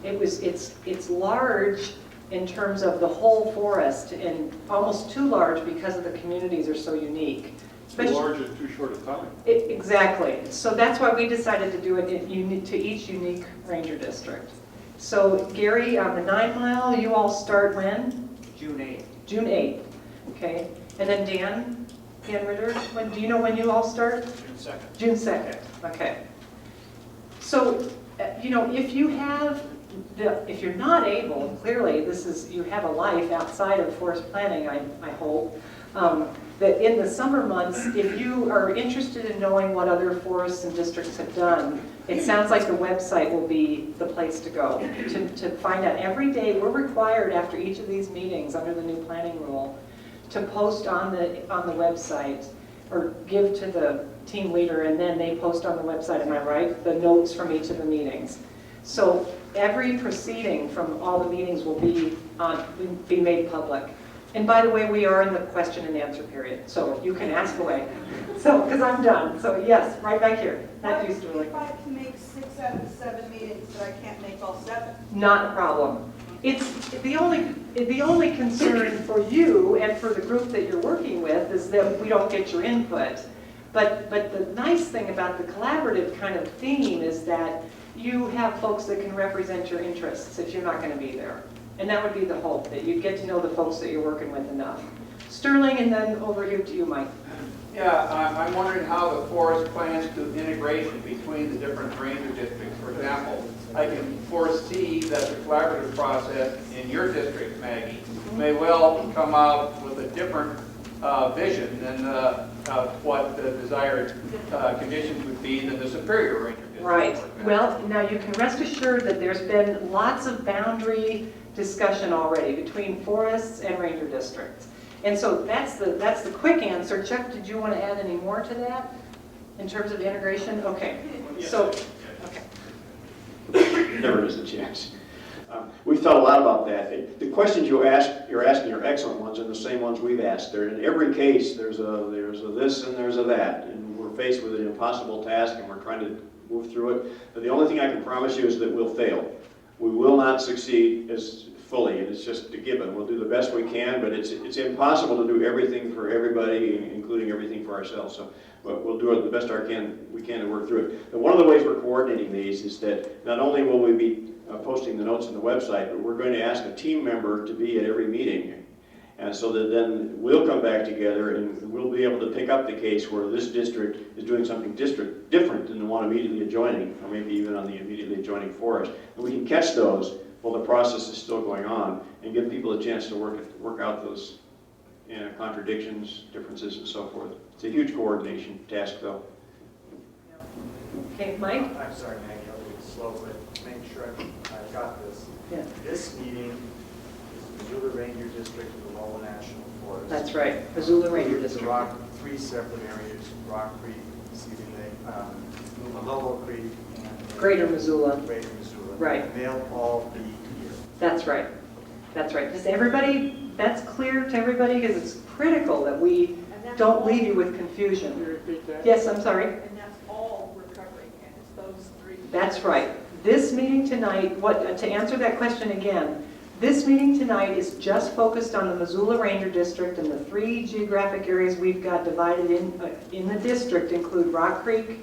It's large in terms of the whole forest, and almost too large because of the communities are so unique. too large in too short a time. Exactly. So that's why we decided to do it to each unique ranger district. So Gary, on the 9 Mile, you all start when? June 8th. June 8th. Okay. And then Dan Ritter, do you know when you all start? June 2nd. June 2nd. Okay. So, if you're not able, clearly you have a life outside of forest planning, I hope. that in the summer months, if you are interested in knowing what other forests and districts have done, it sounds like the website will be the place to go to find out. Every day, we're required after each of these meetings under the new planning rule to post on the website or give to the team leader, and then they post on the website, am I right? The notes from each of the meetings. So every proceeding from all the meetings will be made public. And by the way, we are in the question and answer period, so you can ask away. So, because I'm done. So yes, right back here. That used to really. If I can make 6 out of the 7 meetings, but I can't make all 7. Not a problem. It's the only concern for you and for the group that you're working with is that we don't get your input. But the nice thing about the collaborative kind of theme is that you have folks that can represent your interests if you're not going to be there. And that would be the hope, that you get to know the folks that you're working with enough. Sterling, and then over here to you, Mike. Yeah, I'm wondering how the forest plans to integration between the different ranger districts. For example, I can foresee that the collaborative process in your district, Maggie, may well come out with a different vision than what the desired conditions would be than the superior ranger district. Right. Well, now you can rest assured that there's been lots of boundary discussion already between forests and ranger districts. And so that's the quick answer. Chuck, did you want to add any more to that in terms of integration? Okay. So, okay. Never miss a chance. We've thought a lot about that. The questions you're asking are excellent ones and the same ones we've asked. There, in every case, there's a this and there's a that, and we're faced with an impossible task and we're trying to move through it. But the only thing I can promise you is that we'll fail. We will not succeed as fully, and it's just a given. We'll do the best we can, but it's impossible to do everything for everybody, including everything for ourselves. So we'll do it the best we can to work through it. But one of the ways we're coordinating these is that not only will we be posting the notes on the website, but we're going to ask a team member to be at every meeting. And so that then we'll come back together and we'll be able to pick up the case where this district is doing something different than the one immediately adjoining, or maybe even on the immediately adjoining forest. And we can catch those while the process is still going on and give people a chance to work out those contradictions, differences, and so forth. It's a huge coordination task, though. Okay, Mike? I'm sorry, Maggie, I'll do it slow, but make sure I've got this. Yeah. This meeting is Missoula Ranger District of the Lolo National Forest. That's right, Missoula Ranger District. Rock, 3 separate areas, Rock Creek, Lolo Creek, and Greater Missoula. Greater Missoula. Right. They'll all be here. That's right. That's right. Does everybody, that's clear to everybody? Because it's critical that we don't leave you with confusion. Can you repeat that? Yes, I'm sorry. And that's all recovery, and it's those 3. That's right. This meeting tonight, to answer that question again, this meeting tonight is just focused on the Missoula Ranger District, and the 3 geographic areas we've got divided in the district include Rock Creek,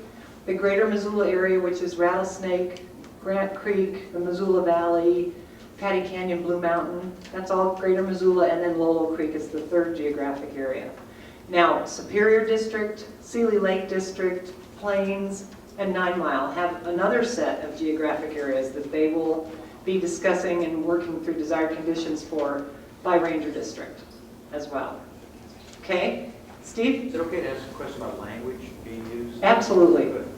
the Greater Missoula area, which is Rattlesnake, Grant Creek, the Missoula Valley, Patty Canyon, Blue Mountain. That's all Greater Missoula, and then Lolo Creek is the 3rd geographic area. Now, Superior District, Seeley Lake District, Plains, and 9 Mile have another set of geographic areas that they will be discussing and working through desired conditions for by Ranger District as well. Okay? Steve? Is it okay to ask a question about language being used? Absolutely. Good.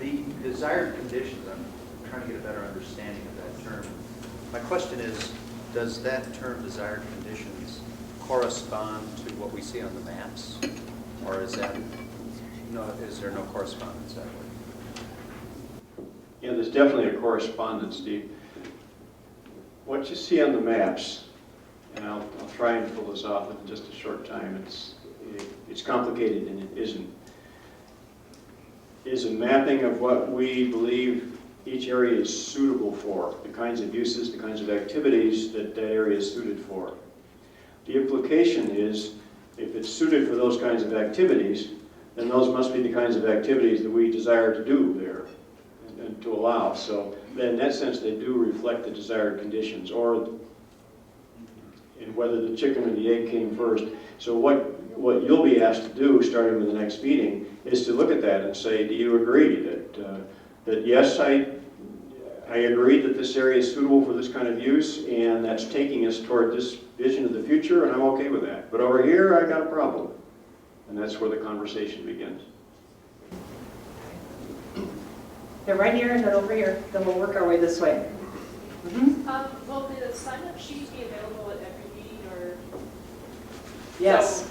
The desired conditions, I'm trying to get a better understanding of that term. My question is, does that term desired conditions correspond to what we see on the maps? Or is there no correspondence that way? Yeah, there's definitely a correspondence, Steve. What you see on the maps, and I'll try and pull this off in just a short time, it's complicated and it isn't, is a mapping of what we believe each area is suitable for, the kinds of uses, the kinds of activities that area is suited for. The implication is, if it's suited for those kinds of activities, then those must be the kinds of activities that we desire to do there and to allow. So then in that sense, they do reflect the desired conditions, or in whether the chicken or the egg came first. So what you'll be asked to do, starting with the next meeting, is to look at that and say, do you agree that yes, I agree that this area is suitable for this kind of use, and that's taking us toward this vision of the future, and I'm okay with that. But over here, I got a problem. And that's where the conversation begins. Yeah, right here and then over here, then we'll work our way this way. Mhm. Will the sign-up sheet be available at every meeting, or? Yes,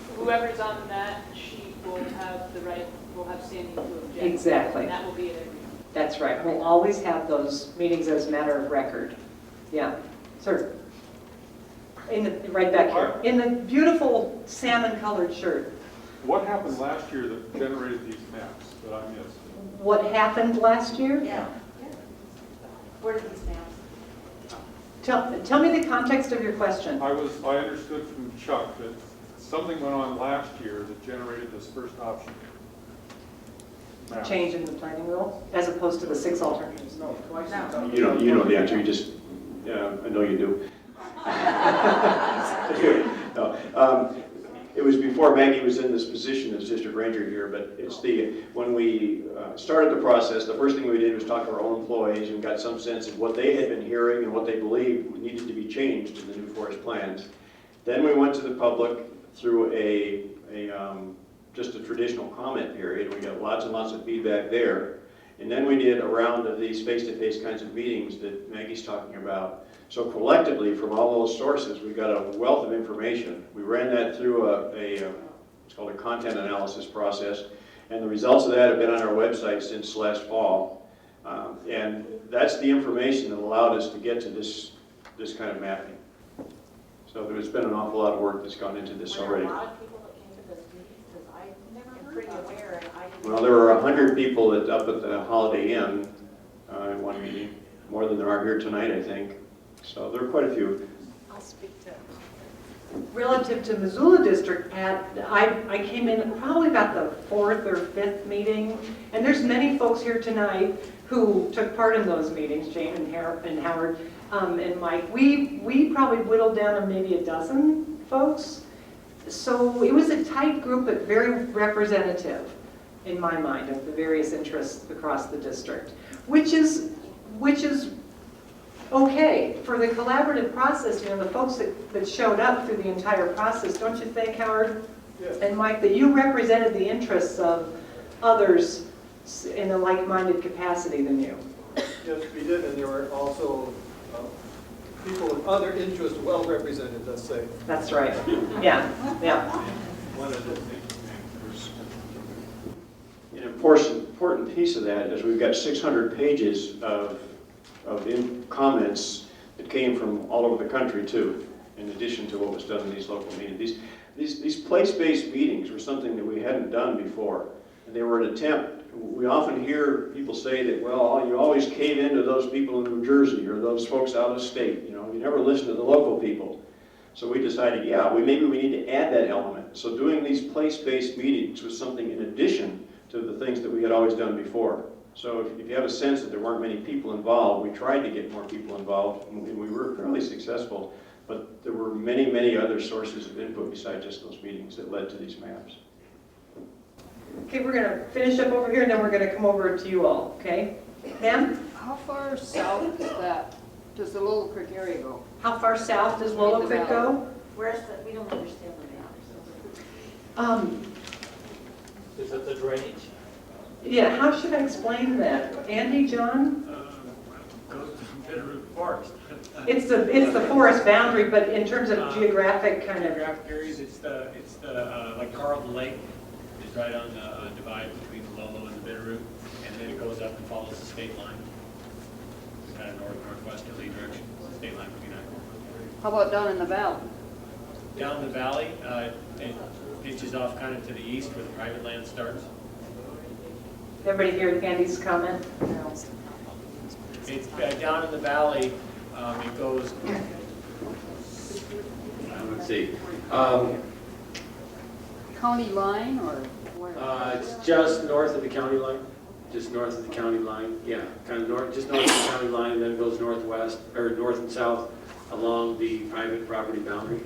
So whoever's on that sheet will have the right, will have standing to object. exactly. And that will be at every meeting. That's right. We'll always have those meetings as a matter of record. Yeah, sir. Right back here, in the beautiful salmon-colored shirt. What happened last year that generated these maps that I missed? What happened last year? Yeah. Where did these maps? Tell me the context of your question. I understood from Chuck that something went on last year that generated this first option. Map. Change in the planning rule, as opposed to the 6 alternatives. No. You know the answer, you just, yeah, I know you do. No, it was before Maggie was in this position as district ranger here, but it's when we started the process, the first thing we did was talk to our own employees and got some sense of what they had been hearing and what they believed needed to be changed in the new forest plans. Then we went to the public through just a traditional comment period. We got lots and lots of feedback there. And then we did a round of these face-to-face kinds of meetings that Maggie's talking about. So collectively, from all those sources, we got a wealth of information. We ran that through it's called a content analysis process, and the results of that have been on our website since last fall. And that's the information that allowed us to get to this kind of mapping. So there's been an awful lot of work that's gone into this already. Were there a lot of people that came to this meeting? Because I am pretty aware, and I didn't. Well, there were 100 people up at the Holiday Inn in one meeting, more than there are here tonight, I think. So there are quite a few. I'll speak to. Relative to Missoula District, I came in probably about the 4th or 5th meeting, and there's many folks here tonight who took part in those meetings, Jane and Howard and Mike. We probably whittled down to maybe a dozen folks. So it was a tight group, but very representative, in my mind, of the various interests across the district, which is okay. For the collaborative process, you know, the folks that showed up through the entire process, don't you think, Howard? Yes. And Mike, that you represented the interests of others in a like-minded capacity than you? Yes, we did, and there were also people with other interests well represented, let's say. That's right. Yeah, yeah. One of the things. An important piece of that is we've got 600 pages of comments that came from all over the country too, in addition to what was done in these local meetings. These place-based meetings were something that we hadn't done before, and they were an attempt. We often hear people say that, well, you always cave into those people in New Jersey or those folks out of state. You know, you never listen to the local people. So we decided, yeah, maybe we need to add that element. So doing these place-based meetings was something in addition to the things that we had always done before. So if you have a sense that there weren't many people involved, we tried to get more people involved, and we were fairly successful. But there were many, many other sources of input besides just those meetings that led to these maps. Okay, we're going to finish up over here, and then we're going to come over to you all, okay? Pam? How far south does the Lolo Creek area go? How far south does Lolo Creek go? Where's we don't understand the map. Is it the drainage? Yeah, how should I explain that? Andy, John? Goes to Bitterroot Forest. It's the forest boundary, but in terms of geographic kind of... Geographic areas, it's the like Carlton Lake is right on the divide between the Lolo and the Bitterroot, and then it goes up and follows the state line. Kind of northwesterly direction, state line 59. How about down in the valley? Down the valley, it ditches off kind of to the east where the private land starts. Everybody hear Andy's comment? It's down in the valley, it goes, let's see. County line or where? It's just north of the county line. Just north of the county line. Yeah, kind of north, just north of the county line, and then it goes northwest, or north and south along the private property boundary.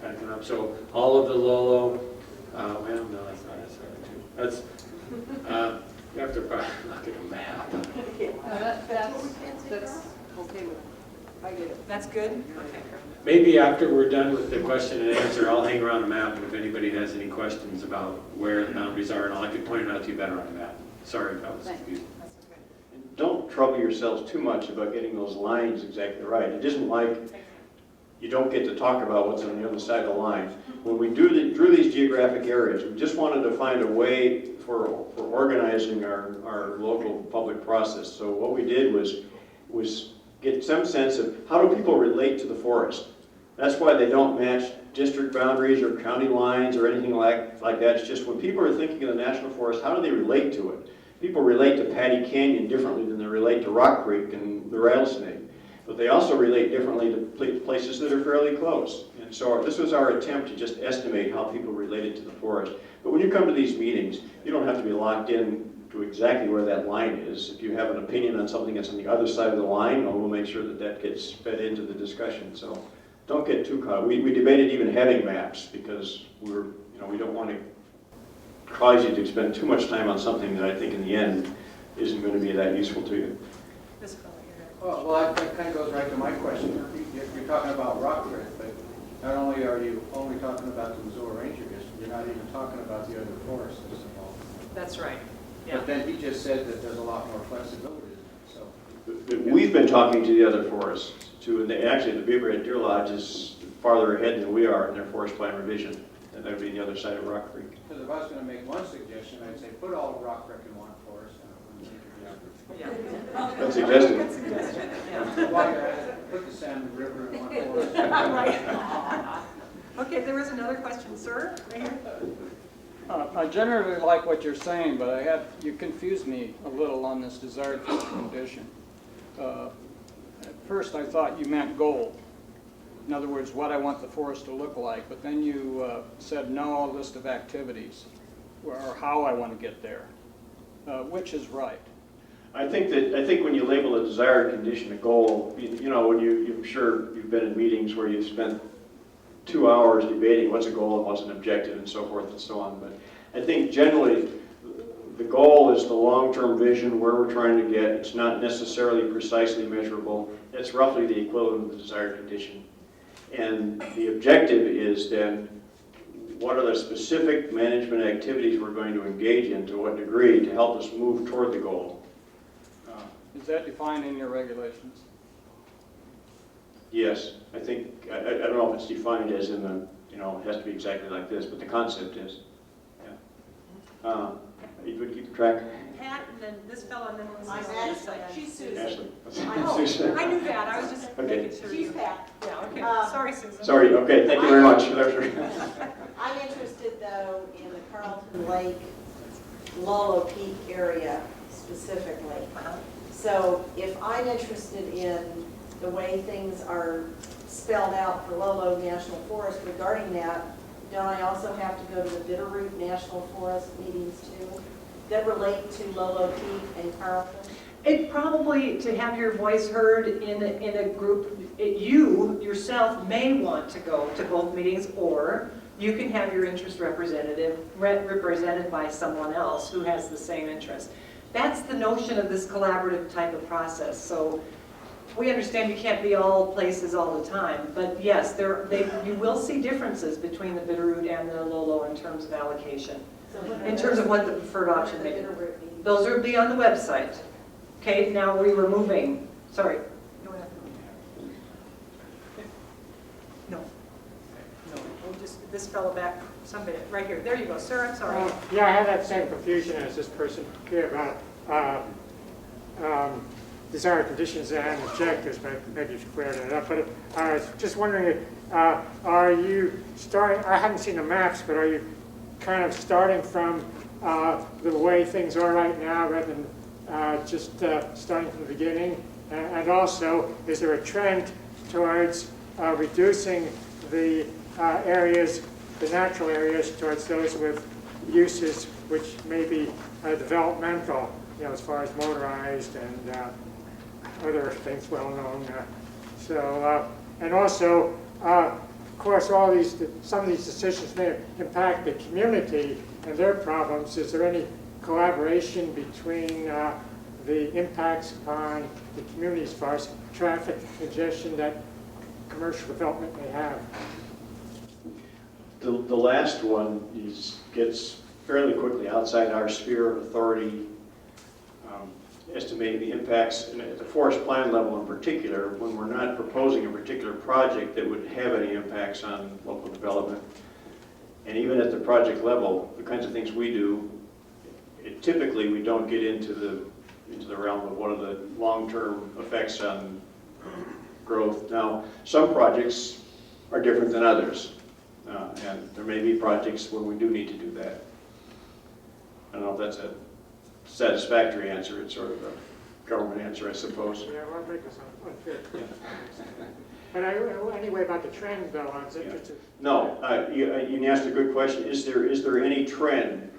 Kind of come up. So all of the Lolo, well, no, that's not necessarily true. That's, you have to probably look at a map. That's okay with it. I get it. That's good? Okay. Maybe after we're done with the question and answer, I'll hang around a map, and if anybody has any questions about where the boundaries are, and I can point it out to you better on the map. Sorry if I was confused. Don't trouble yourselves too much about getting those lines exactly right. It isn't like you don't get to talk about what's on the other side of the line. When we drew these geographic areas, we just wanted to find a way for organizing our local public process. So what we did was get some sense of how do people relate to the forest. That's why they don't match district boundaries or county lines or anything like that. It's just when people are thinking of the national forest, how do they relate to it? People relate to Patty Canyon differently than they relate to Rock Creek and the Rattlesnake. But they also relate differently to places that are fairly close. And so this was our attempt to just estimate how people related to the forest. But when you come to these meetings, you don't have to be locked in to exactly where that line is. If you have an opinion on something that's on the other side of the line, we'll make sure that that gets fed into the discussion. So don't get too caught. We debated even having maps because we don't want to cause you to spend too much time on something that I think in the end isn't going to be that useful to you. Well, that kind of goes right to my question. You're talking about Rock Creek, but not only are you only talking about the Missoula Ranger District, you're not even talking about the other forests involved. That's right. Yeah. But then he just said that there's a lot more flexibility. So we've been talking to the other forests too, and actually the Beaverhead Deer Lodge is farther ahead than we are in their forest plan revision, and that would be the other side of Rock Creek. Because if I was going to make one suggestion, I'd say put all of Rock Creek in one forest. Yeah. Good suggestion. Good suggestion. Yeah. While you're at it, put the Salmon River in one forest. Right. Okay, there was another question, sir, right here. I generally like what you're saying, but you confused me a little on this desired condition. At first I thought you meant goal. In other words, what I want the forest to look like, but then you said no, a list of activities, or how I want to get there. Which is right? I think when you label a desired condition a goal, when I'm sure you've been in meetings where you've spent 2 hours debating what's a goal and what's an objective and so forth and so on. But I think generally the goal is the long-term vision where we're trying to get. It's not necessarily precisely measurable. It's roughly the equivalent of the desired condition. And the objective is then what are the specific management activities we're going to engage in, to what degree, to help us move toward the goal. Is that defined in your regulations? Yes, I think, I don't know if it's defined as in the, it has to be exactly like this, but the concept is. Yeah. You would keep track? Pat, and then this fellow, and then I'm Ashley. She's Susan. Ashley. Oh, I knew that. I was just Okay. making sure. She's Pat. Yeah, okay. Sorry, Susan. Sorry, okay, thank you very much. I'm interested, though, in the Carlton Lake, Lolo Peak area specifically. So if I'm interested in the way things are spelled out for Lolo National Forest regarding that, don't I also have to go to the Bitterroot National Forest meetings too, that relate to Lolo Peak and Carlton? It probably, to have your voice heard in a group, you yourself may want to go to both meetings, or you can have your interest represented by someone else who has the same interest. That's the notion of this collaborative type of process. So we understand you can't be all places all the time, but yes, you will see differences between the Bitterroot and the Lolo in terms of allocation, in terms of what the preferred option may be. Those will be on the website. Okay, now we were moving. Sorry. No. We'll just, this fellow back, somebody, right here. There you go, sir, I'm sorry. Yeah, I have that same confusion as this person here about desired conditions and objectives, but maybe you've cleared it up. But I was just wondering, are you starting, I haven't seen the maps, but are you kind of starting from the way things are right now rather than just starting from the beginning? And also, is there a trend towards reducing the areas, the natural areas, towards those with uses which may be developmental, as far as motorized and other things well known. And also, of course, some of these decisions may impact the community and their problems. Is there any collaboration between the impacts on the community as far as traffic congestion that commercial development may have? The last one gets fairly quickly outside our sphere of authority, estimating the impacts and at the forest plan level in particular, when we're not proposing a particular project that would have any impacts on local development. And even at the project level, the kinds of things we do, typically we don't get into the realm of what are the long-term effects on growth. Now, some projects are different than others, and there may be projects where we do need to do that. I don't know if that's a satisfactory answer. It's sort of a government answer, I suppose. Yeah, well, make this unfair. But anyway, about the trend, though, I was interested. No, you asked a good question. Is there any trend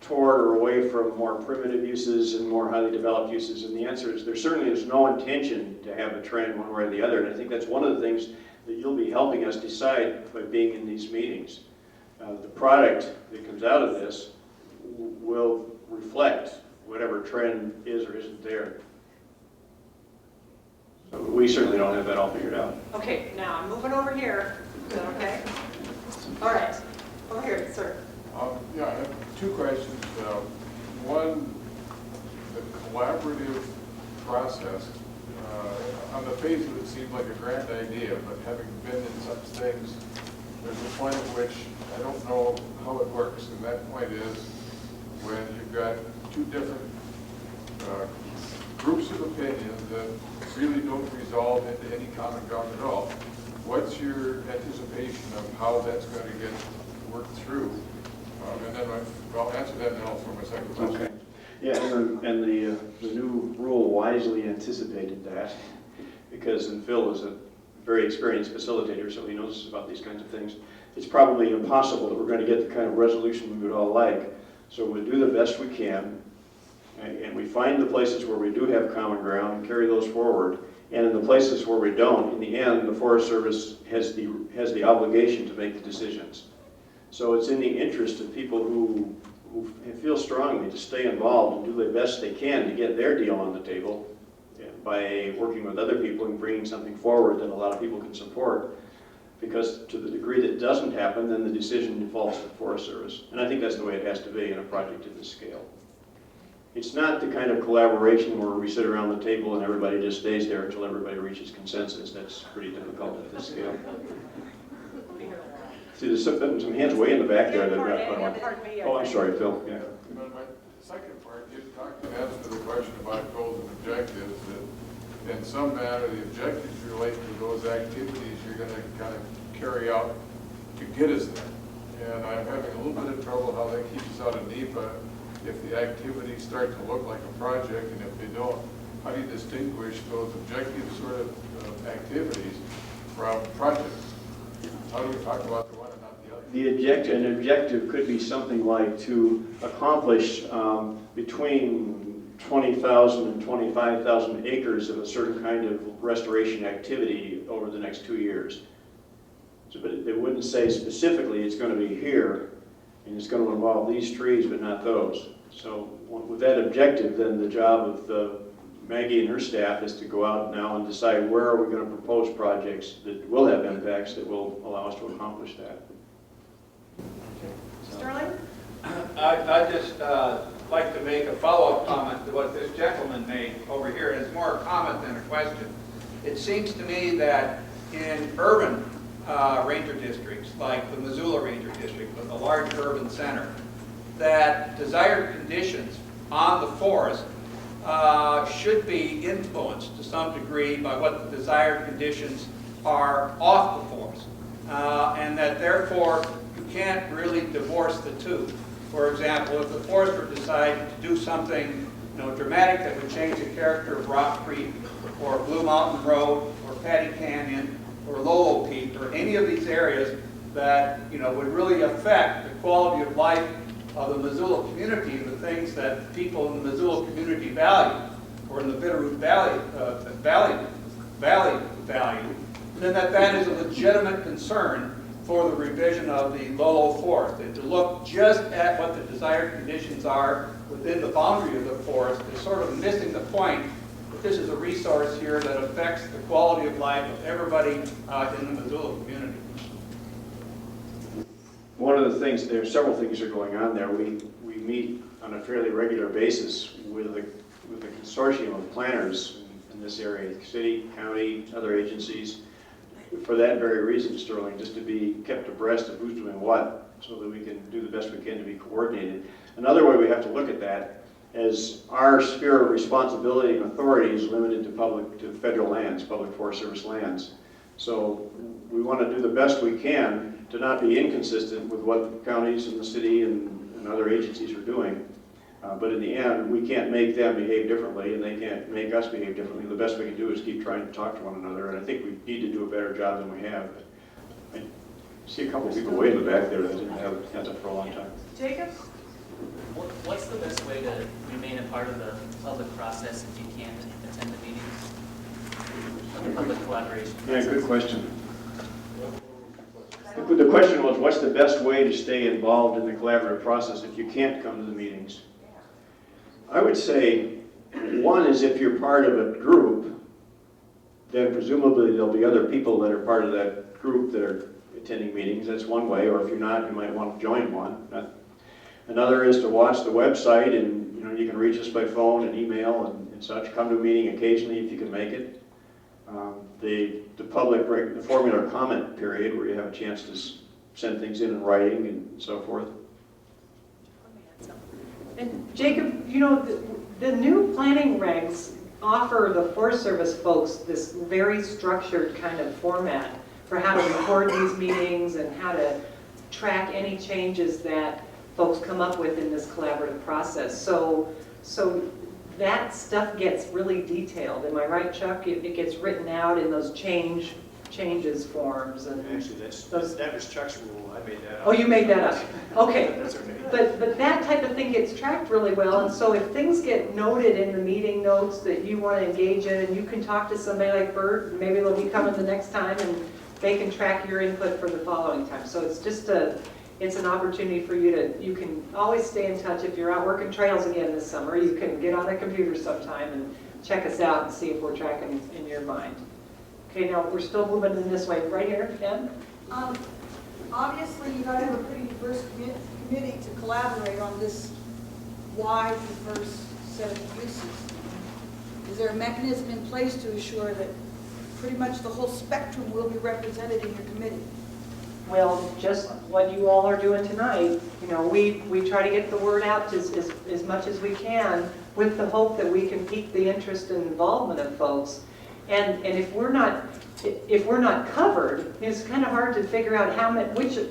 toward or away from more primitive uses and more highly developed uses? And the answer is there certainly is no intention to have a trend one way or the other. And I think that's one of the things that you'll be helping us decide by being in these meetings. The product that comes out of this will reflect whatever trend is or isn't there. So we certainly don't have that all figured out. Okay, now I'm moving over here. Is that okay? All right, over here, sir. Yeah, I have two questions. One, the collaborative process. On the face of it, seemed like a grand idea, but having been in such things, there's a point at which I don't know how it works. And that point is when you've got two different groups of opinion that really don't resolve into any common ground at all. What's your anticipation of how that's going to get worked through? And then I'll answer that and then I'll throw my second question. Okay. Yeah, and the new rule wisely anticipated that, because Phil is a very experienced facilitator, so he knows about these kinds of things. It's probably impossible that we're going to get the kind of resolution we would all like. So we'll do the best we can, and we find the places where we do have common ground and carry those forward. And in the places where we don't, in the end, the Forest Service has the obligation to make the decisions. So it's in the interest of people who feel strongly to stay involved and do the best they can to get their deal on the table by working with other people and bringing something forward that a lot of people can support. Because to the degree that doesn't happen, then the decision defaults to the Forest Service. And I think that's the way it has to be in a project of this scale. It's not the kind of collaboration where we sit around the table and everybody just stays there until everybody reaches consensus. That's pretty difficult at this scale. See, there's some hands way in the back there that have got one. Oh, I'm sorry, Phil. Yeah. But my second part, you talked and answered the question about goals and objectives, that in some manner the objectives relate to those activities you're going to kind of carry out to get us there. And I'm having a little bit of trouble how that keeps us out of NEPA if the activities start to look like a project, and if they don't, how do you distinguish those objective sort of activities from projects? How do we talk about the one and not the other? An objective could be something like to accomplish between 20,000 and 25,000 acres of a certain kind of restoration activity over the next 2 years. So, but it wouldn't say specifically it's going to be here and it's going to involve these trees but not those. So with that objective, then the job of Maggie and her staff is to go out now and decide where are we going to propose projects that will have impacts that will allow us to accomplish that. Sterling? I'd just like to make a follow-up comment to what this gentleman made over here, and it's more a comment than a question. It seems to me that in urban ranger districts, like the Missoula Ranger District, with a large urban center, that desired conditions on the forest should be influenced to some degree by what the desired conditions are off the forest, and that therefore you can't really divorce the two. For example, if the forester decided to do something dramatic that would change the character of Rock Creek or Blue Mountain Road or Patty Canyon or Lolo Peak or any of these areas that would really affect the quality of life of the Missoula community, the things that people in the Missoula community value, or in the Bitterroot Valley value, then that is a legitimate concern for the revision of the Lolo Forest, and to look just at what the desired conditions are with within the boundary of the forest is sort of missing the point that this is a resource here that affects the quality of life of everybody in the Missoula community. One of the things, there are several things that are going on there. We meet on a fairly regular basis with the consortium of planners in this area, city, county, other agencies, for that very reason, Sterling, just to be kept abreast of who's doing what, so that we can do the best we can to be coordinated. Another way we have to look at that is our sphere of responsibility and authority is limited to federal lands, public Forest Service lands. So we want to do the best we can to not be inconsistent with what the counties and the city and other agencies are doing. But in the end, we can't make them behave differently, and they can't make us behave differently. The best we can do is keep trying to talk to one another, and I think we need to do a better job than we have. But I see a couple of people way in the back there that didn't have hands up for a long time. Jacob? What's the best way to remain a part of the public process if you can't attend the meetings? The public collaboration process? Yeah, good question. The question was, what's the best way to stay involved in the collaborative process if you can't come to the meetings? I would say, one is if you're part of a group, then presumably there'll be other people that are part of that group that are attending meetings. That's one way, or if you're not, you might want to join one. Another is to watch the website, and you can reach us by phone and email and such. Come to a meeting occasionally if you can make it. The public, the formula comment period where you have a chance to send things in writing and so forth. And Jacob, the new planning regs offer the Forest Service folks this very structured kind of format for how to record these meetings and how to track any changes that folks come up with in this collaborative process. So that stuff gets really detailed. Am I right, Chuck? It gets written out in those changes forms. And Actually, that was Chuck's rule. I made that up. Oh, you made that up. Okay. That's okay. But that type of thing gets tracked really well, and so if things get noted in the meeting notes that you want to engage in, and you can talk to somebody like Bert, maybe they'll be coming the next time, and they can track your input for the following time. So it's just it's an opportunity for you can always stay in touch. If you're out working trails again this summer, you can get on a computer sometime and check us out and see if we're tracking in your mind. Okay, now we're still moving in this way. Right here, Jen? Obviously, you gotta have a pretty diverse committee to collaborate on this wide, diverse set of uses. Is there a mechanism in place to assure that pretty much the whole spectrum will be represented in your committee? Well, just what you all are doing tonight, we try to get the word out as much as we can with the hope that we can pique the interest and involvement of folks. And if we're not covered, it's kind of hard to figure out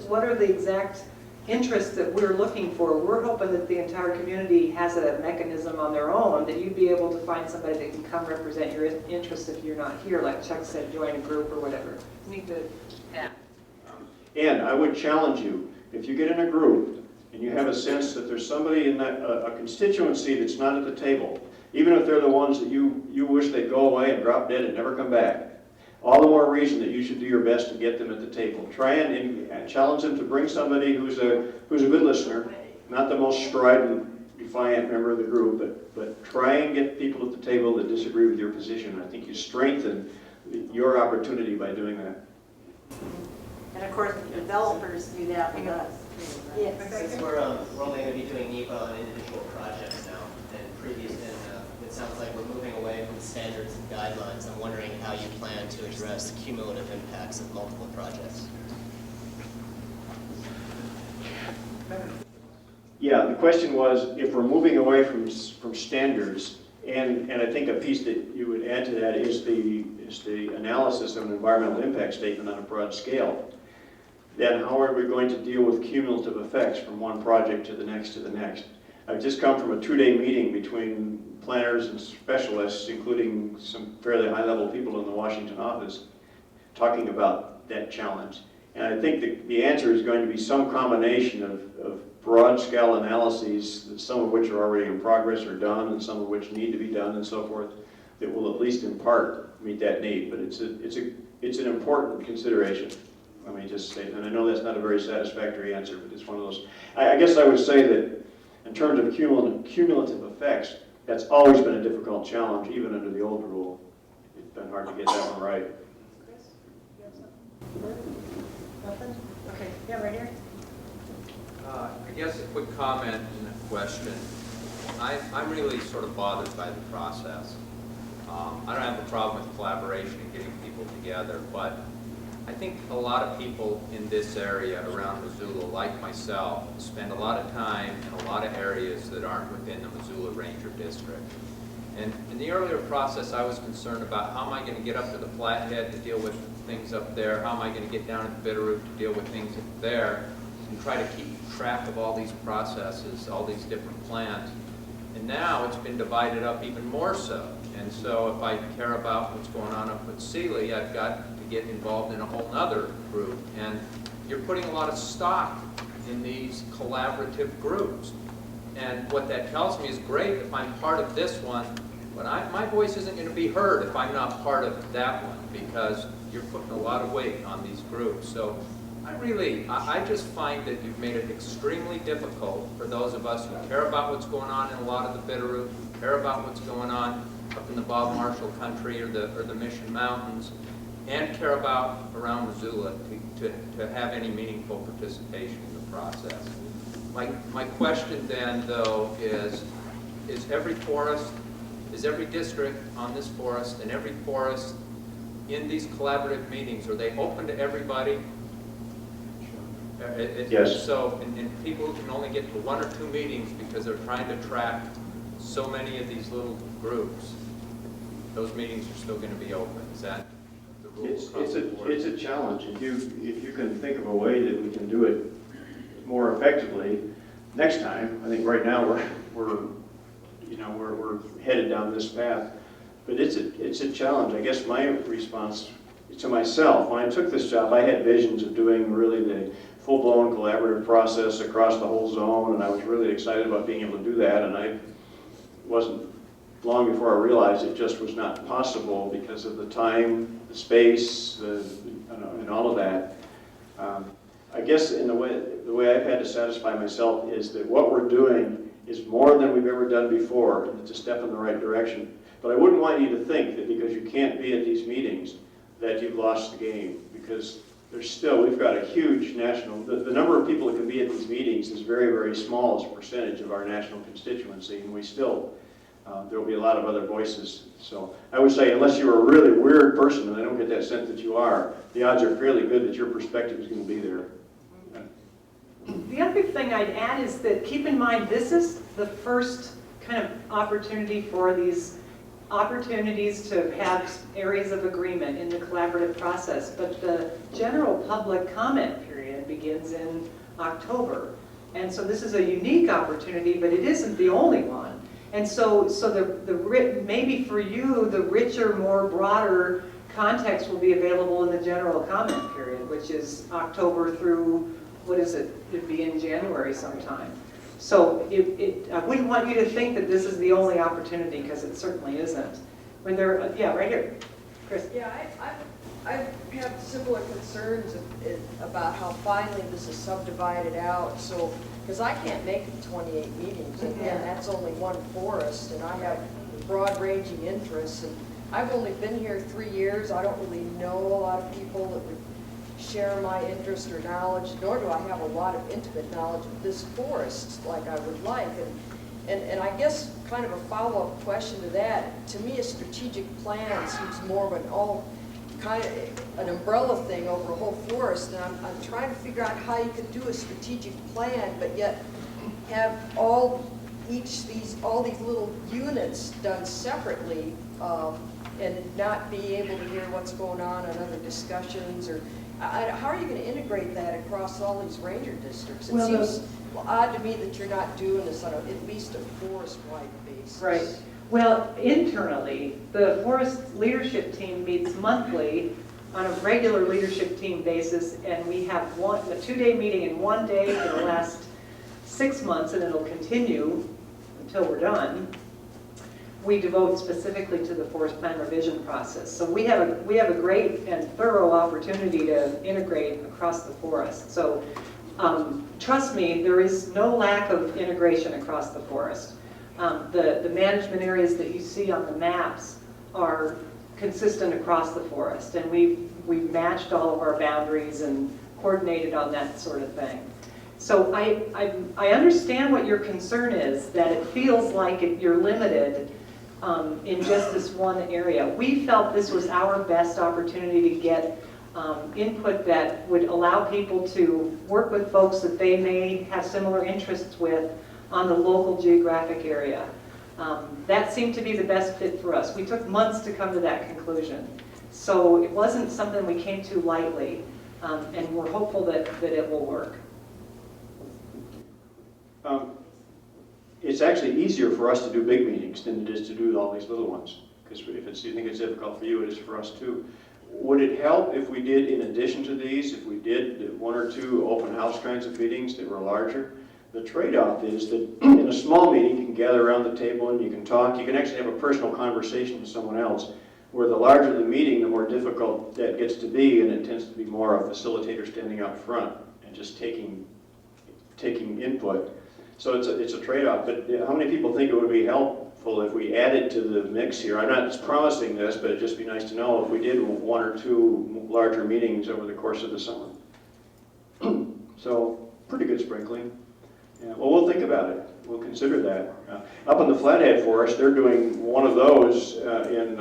what are the exact interests that we're looking for. We're hoping that the entire community has a mechanism on their own, that you'd be able to find somebody that can come represent your interests if you're not here, like Chuck said, join a group or whatever. Need to, yeah. And I would challenge you, if you get in a group and you have a sense that there's somebody in a constituency that's not at the table, even if they're the ones that you wish they'd go away and drop dead and never come back, all the more reason that you should do your best to get them at the table. Try and challenge them to bring somebody who's a good listener, not the most strident, defiant member of the group, but try and get people at the table that disagree with your position. I think you strengthen your opportunity by doing that. And of course, developers do that with us. Yes. Since we're only going to be doing NEPA on individual projects now, and it sounds like we're moving away from standards and guidelines. I'm wondering how you plan to address the cumulative impacts of multiple projects. Yeah, the question was, if we're moving away from standards, and I think a piece that you would add to that is the analysis of an environmental impact statement on a broad scale, then how are we going to deal with cumulative effects from one project to the next to the next? I've just come from a 2-day meeting between planners and specialists, including some fairly high-level people in the Washington office, talking about that challenge. And I think the answer is going to be some combination of broad-scale analyses, some of which are already in progress or done, and some of which need to be done, and so forth, that will at least in part meet that need. But it's an important consideration. Let me just say, and I know that's not a very satisfactory answer, but it's one of those. I guess I would say that In terms of cumulative effects, that's always been a difficult challenge, even under the old rule. It's been hard to get that one right. Chris, you have something? Nothing? Okay, yeah, right here. I guess a quick comment and a question. I'm really sort of bothered by the process. I don't have a problem with collaboration and getting people together, but I think a lot of people in this area around Missoula, like myself, spend a lot of time in a lot of areas that aren't within the Missoula Ranger District. And in the earlier process, I was concerned about how am I going to get up to the Flathead to deal with things up there, how am I going to get down to the Bitterroot to deal with things up there, and try to keep track of all these processes, all these different plans. And now it's been divided up even more so. And so if I care about what's going on up with Sealy, I've got to get involved in a whole other group. And you're putting a lot of stock in these collaborative groups. And what that tells me is great if I'm part of this one, but my voice isn't going to be heard if I'm not part of that one, because you're putting a lot of weight on these groups. So I just find that you've made it extremely difficult for those of us who care about what's going on in a lot of the Bitterroot, who care about what's going on up in the Bob Marshall country or the Mission Mountains, and care about around Missoula to have any meaningful participation in the process. My question then, though, is every forest, is every district on this forest and every forest in these collaborative meetings, are they open to everybody? Yes. So, and people who can only get to 1 or 2 meetings because they're trying to track so many of these little groups, those meetings are still going to be open. Is that the rule? It's a challenge. If you can think of a way that we can do it more effectively next time, I think right now we're headed down this path. But it's a challenge. I guess my response to myself, when I took this job, I had visions of doing really the full-blown collaborative process across the whole zone, and I was really excited about being able to do that, and I wasn't long before I realized it just was not possible because of the time, the space, and all of that. I guess in the way I've had to satisfy myself is that what we're doing is more than we've ever done before, and it's a step in the right direction. But I wouldn't want you to think that because you can't be at these meetings that you've lost the game, because we've got a huge national, the number of people that can be at these meetings is very, very small as a percentage of our national constituency, and we still, there will be a lot of other voices. So I would say, unless you're a really weird person, and I don't get that sense that you are, the odds are fairly good that your perspective is going to be there. The other thing I'd add is that keep in mind, this is the first kind of opportunity for these opportunities to have areas of agreement in the collaborative process, but the general public comment period begins in October. And so this is a unique opportunity, but it isn't the only one. And so maybe for you, the richer, more broader context will be available in the general comment period, which is October through, what is it? It'd be in January sometime. So I wouldn't want you to think that this is the only opportunity, because it certainly isn't. When yeah, right here, Chris. Yeah, I have similar concerns about how finally this is subdivided out. So, because I can't make it 28 meetings, and that's only one forest, and I have broad-ranging interests. And I've only been here 3 years. I don't really know a lot of people that would share my interest or knowledge, nor do I have a lot of intimate knowledge of this forest like I would like. And I guess kind of a follow-up question to that, to me a strategic plan seems more of an umbrella thing over a whole forest, and I'm trying to figure out how you can do a strategic plan but yet have all these little units done separately and not be able to hear what's going on in other discussions. Or how are you going to integrate that across all these ranger districts? It seems odd to me that you're not doing this on at least a forest-wide basis. Right. Well, internally, the forest leadership team meets monthly on a regular leadership team basis, and we have a 2-day meeting in 1 day for the last 6 months, and it'll continue until we're done. We devote specifically to the forest plan revision process. So we have a great and thorough opportunity to integrate across the forest. So Trust me, there is no lack of integration across the forest. The management areas that you see on the maps are consistent across the forest, and we've matched all of our boundaries and coordinated on that sort of thing. So I understand what your concern is, that it feels like you're limited in just this one area. We felt this was our best opportunity to get input that would allow people to work with folks that they may have similar interests with on the local geographic area. That seemed to be the best fit for us. We took months to come to that conclusion. So it wasn't something we came to lightly, and we're hopeful that it will work. It's actually easier for us to do big meetings than it is to do all these little ones. Because if you think it's difficult for you, it is for us too. Would it help if we did, in addition to these, if we did 1 or 2 open house kinds of meetings that were larger? The trade-off is that in a small meeting, you can gather around the table and you can talk. You can actually have a personal conversation with someone else. Where the larger the meeting, the more difficult that gets to be, and it tends to be more a facilitator standing out front and just taking input. So it's a trade-off. But how many people think it would be helpful if we added to the mix here? I'm not promising this, but it'd just be nice to know if we did 1 or 2 larger meetings over the course of the summer. So pretty good sprinkling. Yeah, well, we'll think about it. We'll consider that. Up in the Flathead Forest, they're doing one of those in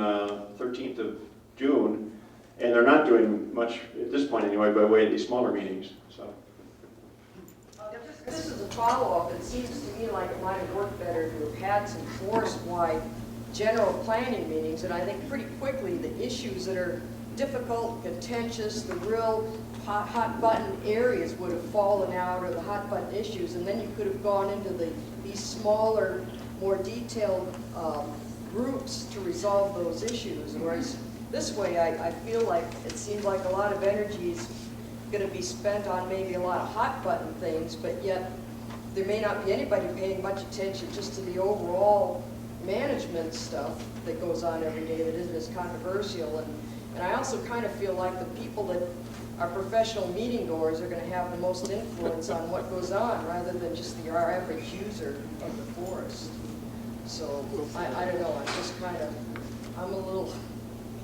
13th of June, and they're not doing much at this point anyway by way of these smaller meetings. So. This is a follow-up. It seems to me like it might have worked better to have had some forest-wide general planning meetings, and I think pretty quickly the issues that are difficult, contentious, the real hot button areas would have fallen out, or the hot button issues, and then you could have gone into these smaller, more detailed groups to resolve those issues. Whereas this way, I feel like it seems like a lot of energy is going to be spent on maybe a lot of hot button things, but yet there may not be anybody paying much attention just to the overall management stuff that goes on every day that isn't as controversial. And I also kind of feel like the people that are professional meeting goers are going to have the most influence on what goes on, rather than just our average user of the forest. So I don't know, I'm a little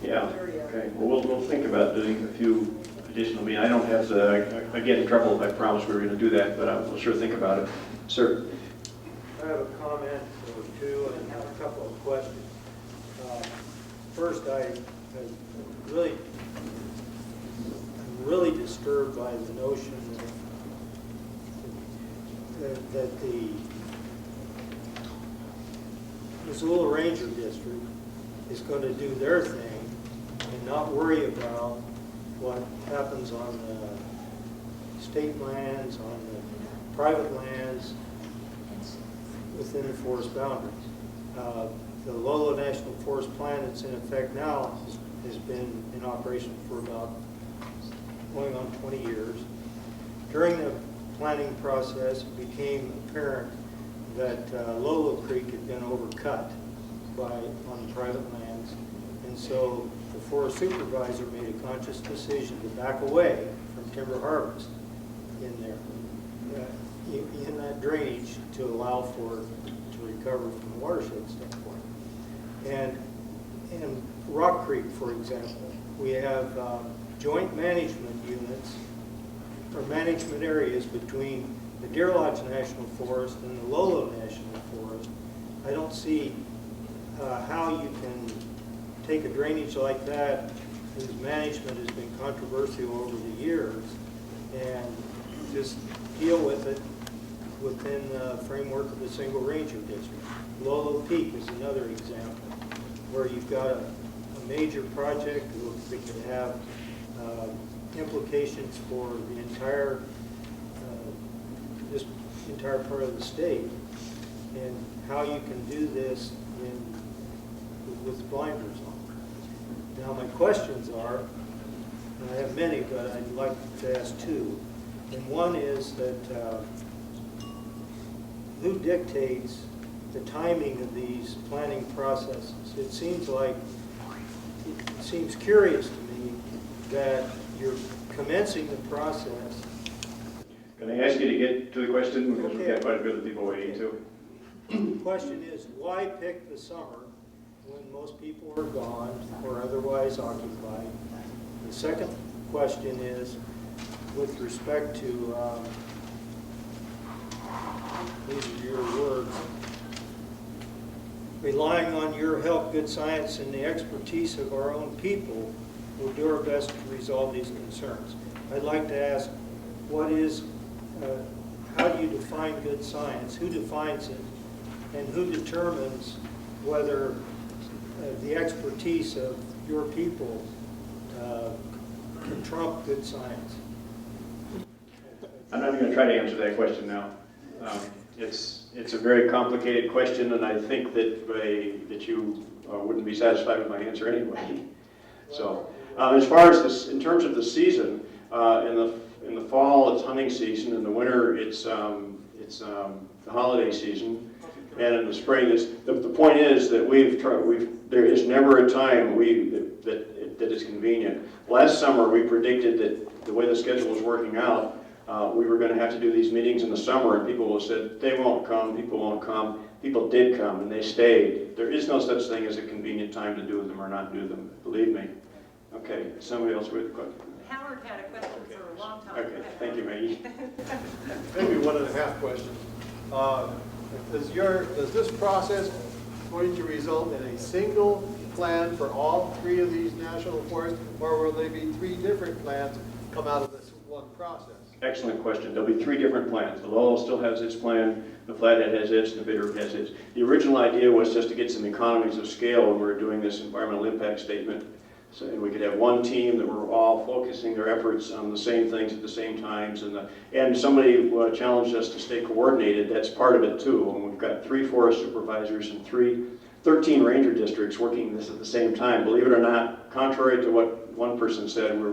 leery of it. Okay. Well, we'll think about doing a few additional meetings. I don't have to, I get in trouble if I promise we were going to do that, but I'll sure think about it. Sir? I have a comment or two and a couple of questions. First, I'm really disturbed by the notion that the Missoula Ranger District is going to do their thing and not worry about what happens on the state lands, on the private lands within the forest boundaries. The Lolo National Forest Plan that's in effect now has been in operation for about going on 20 years. During the planning process, it became apparent that Lolo Creek had been overcut on private lands, and so the forest supervisor made a conscious decision to back away from timber harvest in there, in that drainage, to allow for to recover from the watershed standpoint. And Rock Creek, for example, we have joint management units or management areas between the Deer Lodge National Forest and the Lolo National Forest. I don't see how you can take a drainage like that, whose management has been controversial over the years, and just deal with it within the framework of the single ranger district. Lolo Peak is another example where you've got a major project that could have implications for the entire this entire part of the state, and how you can do this with blinders on. Now my questions are, and I have many, but I'd like to ask two. And one is that who dictates the timing of these planning processes? It seems curious to me that you're commencing the process Can I ask you to get to the question, because we've got quite a bit of people waiting too. The question is, why pick the summer when most people are gone or otherwise occupied? The second question is, with respect to, these are your words, relying on your help, good science, and the expertise of our own people, we'll do our best to resolve these concerns. I'd like to ask, what is, how do you define good science? Who defines it? And who determines whether the expertise of your people can trump good science? I'm not going to try to answer that question now. It's a very complicated question, and I think that you wouldn't be satisfied with my answer anyway. So, as far as this, in terms of the season, in the fall it's hunting season, in the winter it's the holiday season, and in the spring the point is that there is never a time that is convenient. Last summer we predicted that the way the schedule was working out, we were going to have to do these meetings in the summer, and people said they won't come, people won't come. People did come, and they stayed. There is no such thing as a convenient time to do them or not do them, believe me. Okay, somebody else with a question? Howard had a question for a long time. Okay, thank you, Maggie. Maybe 1.5 questions. Does this process going to result in a single plan for all 3 of these national forests, or will there be 3 different plans come out of this one process? Excellent question. There'll be 3 different plans. The Lolo still has its plan, the Flathead has its, and the Bitterroot has its. The original idea was just to get some economies of scale when we were doing this environmental impact statement. So we could have one team that were all focusing their efforts on the same things at the same times, and somebody challenged us to stay coordinated. That's part of it too. And we've got 3 forest supervisors and 13 ranger districts working this at the same time. Believe it or not, contrary to what one person said, we're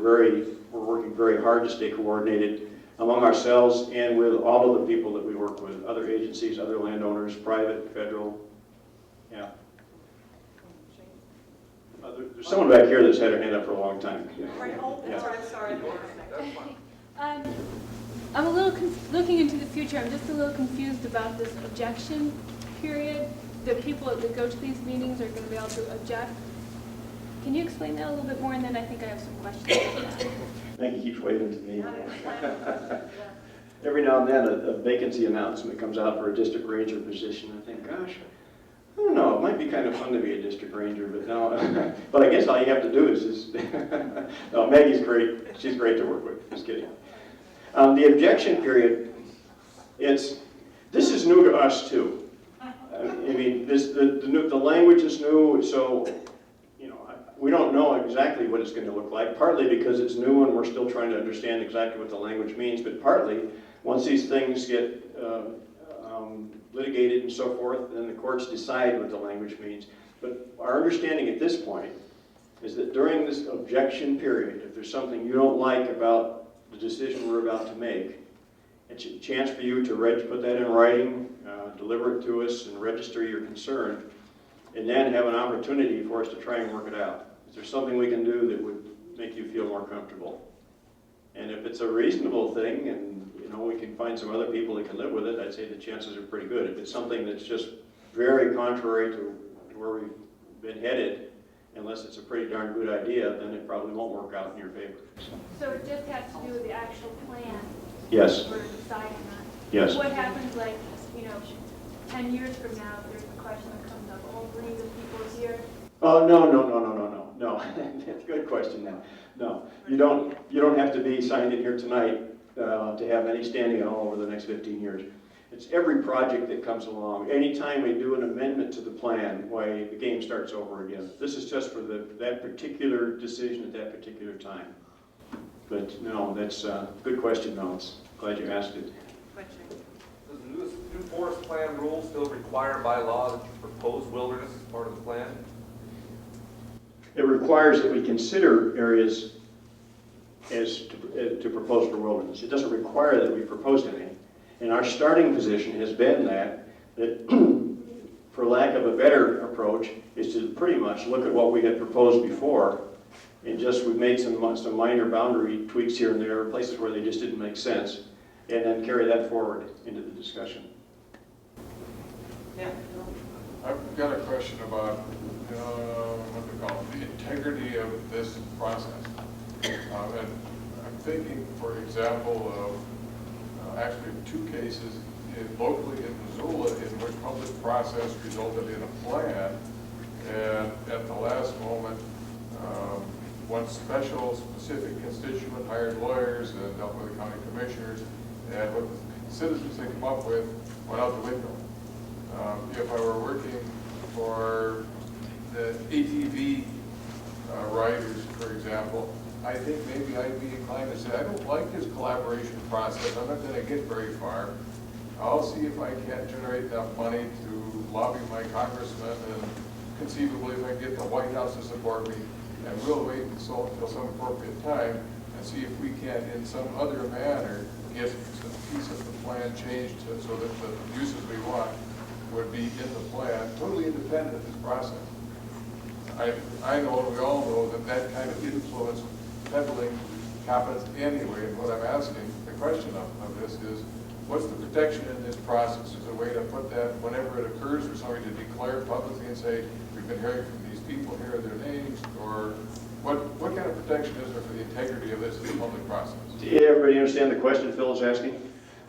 working very hard to stay coordinated among ourselves and with all of the people that we work with, other agencies, other landowners, private, federal. Yeah. There's someone back here that's had her hand up for a long time. Right, that's right, sorry. I'm a little, looking into the future, I'm just a little confused about this objection period. The people that go to these meetings are going to be able to object. Can you explain that a little bit more, and then I think I have some questions about that. I think he keeps waving to me. Every now and then a vacancy announcement comes out for a district ranger position. I think, gosh, I don't know, it might be kind of fun to be a district ranger, but no. But I guess all you have to do is just, no, Maggie's great. She's great to work with. Just kidding. The objection period, this is new to us too. I mean, the language is new, so we don't know exactly what it's going to look like, partly because it's new and we're still trying to understand exactly what the language means, but partly, once these things get litigated and so forth, then the courts decide what the language means. But our understanding at this point is that during this objection period, if there's something you don't like about the decision we're about to make, it's a chance for you to put that in writing, deliver it to us, and register your concern, and then have an opportunity for us to try and work it out. Is there something we can do that would make you feel more comfortable? And if it's a reasonable thing, and we can find some other people that can live with it, I'd say the chances are pretty good. If it's something that's just very contrary to where we've been headed, unless it's a pretty darn good idea, then it probably won't work out in your favor. So it just has to do with the actual plan? Yes. For deciding that? Yes. What happens, 10 years from now, if there's a question that comes up, oh, bring the people here? Oh, no. That's a good question now. No, you don't have to be signed in here tonight to have any standing at all over the next 15 years. It's every project that comes along. Anytime we do an amendment to the plan, why the game starts over again. This is just for that particular decision at that particular time. But no, that's a good question, though. Glad you asked it. Does the new forest plan rule still require by law that you propose wilderness as part of the plan? It requires that we consider areas as to propose for wilderness. It doesn't require that we propose any. And our starting position has been that for lack of a better approach, is to pretty much look at what we had proposed before, and we've made some minor boundary tweaks here and there, places where they just didn't make sense, and then carry that forward into the discussion. Yeah. I've got a question about, what they call it, the integrity of this process. And I'm thinking, for example, of actually two cases locally in Missoula in which public process resulted in a plan, and at the last moment, one special specific constituent hired lawyers and dealt with the county commissioners, and what the citizens had come up with went out the window. If I were working for the ATV riders, for example, I think maybe I'd be inclined to say, I don't like this collaboration process, I'm not going to get very far. I'll see if I can't generate enough money to lobby my congressman, and conceivably if I can get the White House to support me, and we'll wait until some appropriate time and see if we can, in some other manner, get a piece of the plan changed so that the uses we want would be in the plan, totally independent of this process. I know, and we all know, that that kind of influence peddling happens anyway, and what I'm asking, the question of this is, what's the protection in this process? Is there a way to put that whenever it occurs for somebody to declare publicly and say, we've been hearing from these people, here are their names, or what kind of protection is there for the integrity of this in the public process? Did everybody understand the question Phil is asking?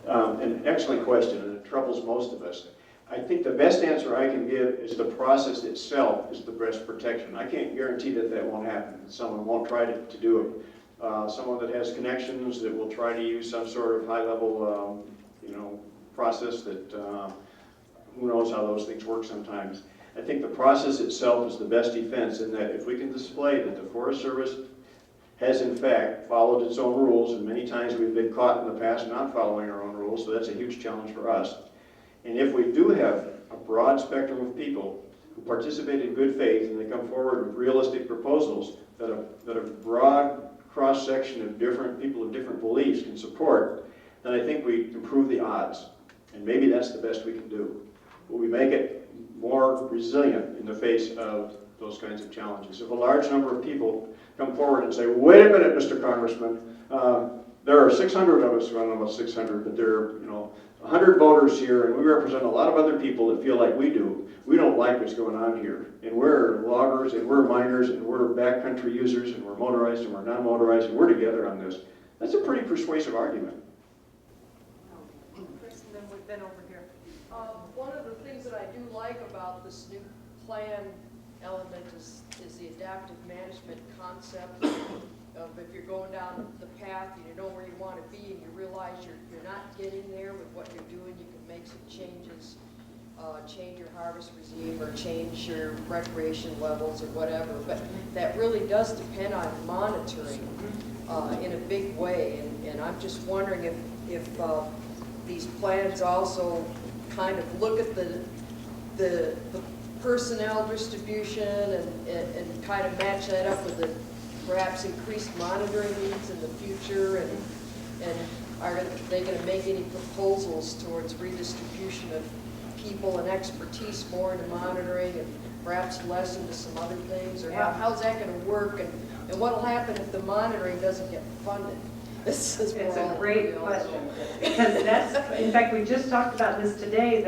An excellent question, and it troubles most of us. I think the best answer I can give is the process itself is the best protection. I can't guarantee that that won't happen. Someone won't try to do it. Someone that has connections that will try to use some sort of high-level, process that who knows how those things work sometimes. I think the process itself is the best defense, in that if we can display that the Forest Service has in fact followed its own rules, and many times we've been caught in the past not following our own rules, so that's a huge challenge for us. And if we do have a broad spectrum of people who participate in good faith and they come forward with realistic proposals that a broad cross-section of different people of different beliefs can support, then I think we improve the odds. And maybe that's the best we can do. But we make it more resilient in the face of those kinds of challenges. If a large number of people come forward and say, wait a minute, Mr. Congressman, there are 600 of us, I don't know about 600, but there are 100 voters here, and we represent a lot of other people that feel like we do. We don't like what's going on here. And we're loggers, and we're miners, and we're backcountry users, and we're motorized, and we're non-motorized, and we're together on this. That's a pretty persuasive argument. Then over here. One of the things that I do like about this new plan element is the adaptive management concept of if you're going down the path and you know where you want to be and you realize you're not getting there with what you're doing, you can make some changes, change your harvest regime or change your recreation levels or whatever. But that really does depend on monitoring in a big way. And I'm just wondering if these plans also kind of look at the personnel distribution and kind of match that up with the perhaps increased monitoring needs in the future, and are they going to make any proposals towards redistribution of people and expertise more into monitoring and perhaps less into some other things, or how's that going to work, and what will happen if the monitoring doesn't get funded? It's a great question, because that's, in fact, we just talked about this today,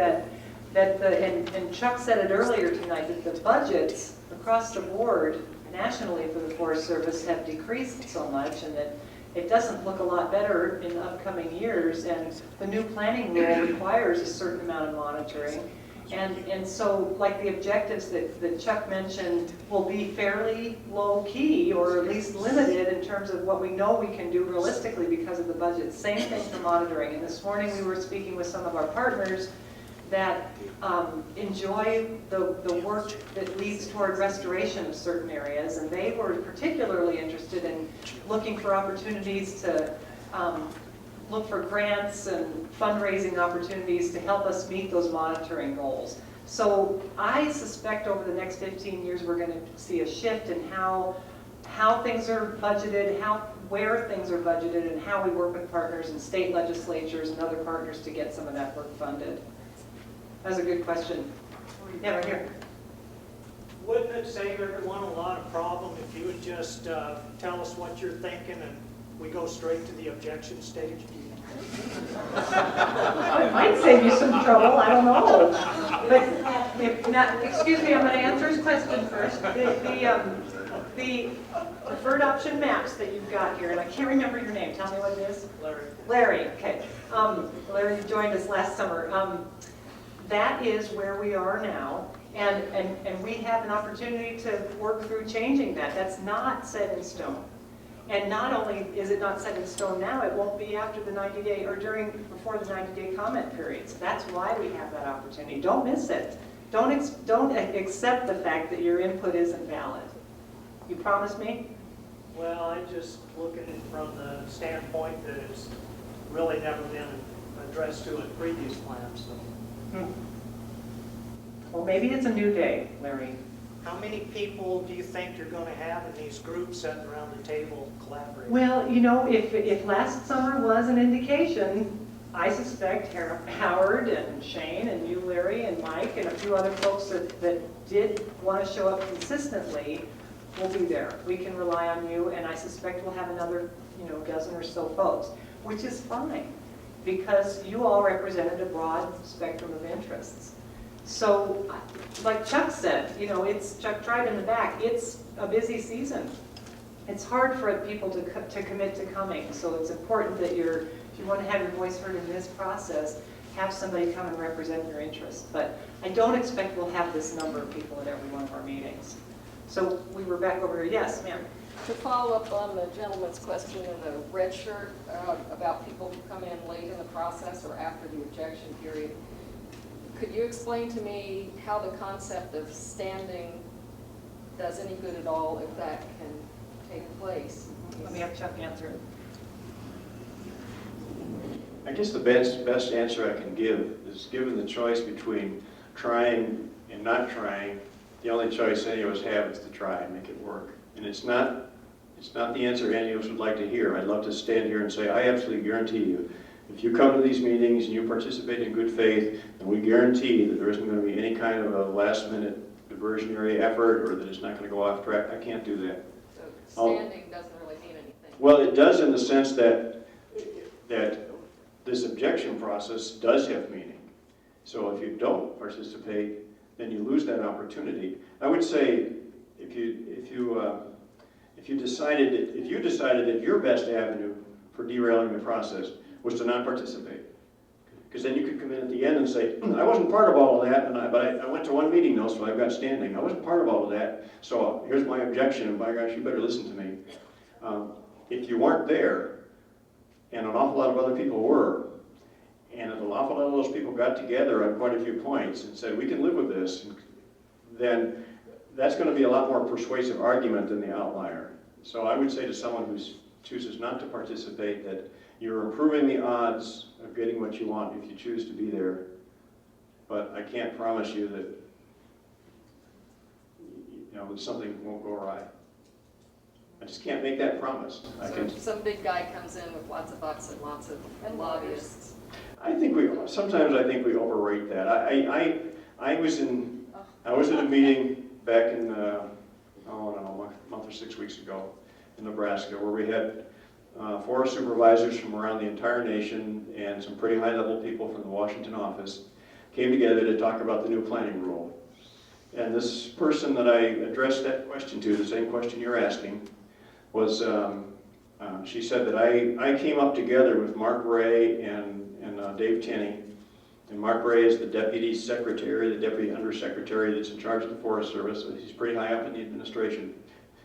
and Chuck said it earlier tonight, that the budgets across the board nationally for the Forest Service have decreased so much, and that it doesn't look a lot better in the upcoming years, and the new planning rule requires a certain amount of monitoring. And so, like the objectives that Chuck mentioned will be fairly low-key, or at least limited in terms of what we know we can do realistically because of the budget. Same thing for monitoring. And this morning we were speaking with some of our partners that enjoy the work that leads toward restoration of certain areas, and they were particularly interested in looking for opportunities to look for grants and fundraising opportunities to help us meet those monitoring goals. So I suspect over the next 15 years we're going to see a shift in how things are budgeted, where things are budgeted, and how we work with partners and state legislatures and other partners to get some of that work funded. That's a good question. Yeah, right here. Wouldn't it save everyone a lot of problem if you would just tell us what you're thinking and we go straight to the objection stage? It might save you some trouble, I don't know. But if not, excuse me, I'm going to answer his question first. The preferred option maps that you've got here, and I can't remember your name, tell me what it is? Larry. Larry, okay. Larry joined us last summer. That is where we are now, and we have an opportunity to work through changing that. That's not set in stone. And not only is it not set in stone now, it won't be after the 90-day or before the 90-day comment periods. That's why we have that opportunity. Don't miss it. Don't accept the fact that your input isn't valid. You promise me? Well, I just look at it from the standpoint that it's really never been addressed to in previous plans. So. Well, maybe it's a new day, Larry. How many people do you think you're going to have in these groups sitting around the table collaborating? Well, you know, if last summer was an indication, I suspect Howard and Shane and you, Larry, and Mike, and a few other folks that did want to show up consistently will be there. We can rely on you, and I suspect we'll have another, dozen or so folks, which is fine, because you all represented a broad spectrum of interests. So, like Chuck said, it's Chuck tried in the back. It's a busy season. It's hard for people to commit to coming. So it's important that if you want to have your voice heard in this process, have somebody come and represent your interests. But I don't expect we'll have this number of people at every one of our meetings. So we were back over here. Yes, ma'am. To follow up on the gentleman's question in the red shirt about people who come in late in the process or after the objection period, could you explain to me how the concept of standing does any good at all if that can take place? Let me have Chuck answer it. I guess the best answer I can give is, given the choice between trying and not trying, the only choice any of us have is to try and make it work. And it's not the answer any of us would like to hear. I'd love to stand here and say, I absolutely guarantee you, if you come to these meetings and you participate in good faith, then we guarantee that there isn't going to be any kind of a last-minute diversionary effort or that it's not going to go off track. I can't do that. So standing doesn't really mean anything. Well, it does in the sense that this objection process does have meaning. So if you don't participate, then you lose that opportunity. I would say if you decided that your best avenue for derailing the process was to not participate, because then you could come in at the end and say, I wasn't part of all of that, but I went to one meeting though, so I've got standing. I wasn't part of all of that, so here's my objection, and by gosh, you better listen to me. If you weren't there, and an awful lot of other people were, and an awful lot of those people got together on quite a few points and said, we can live with this, then that's going to be a lot more persuasive argument than the outlier. So I would say to someone who chooses not to participate that you're improving the odds of getting what you want if you choose to be there, but I can't promise you that something won't go awry. I just can't make that promise. So some big guy comes in with lots of bucks and lots of lobbyists. Sometimes I think we overrate that. I was at a meeting back in a month or 6 weeks ago in Nebraska, where we had forest supervisors from around the entire nation and some pretty high-level people from the Washington office came together to talk about the new planning rule. And this person that I addressed that question to, the same question you're asking, was she said that I came up together with Mark Ray and Dave Tenney. And Mark Ray is the deputy secretary, the deputy undersecretary that's in charge of the Forest Service. So he's pretty high up in the administration.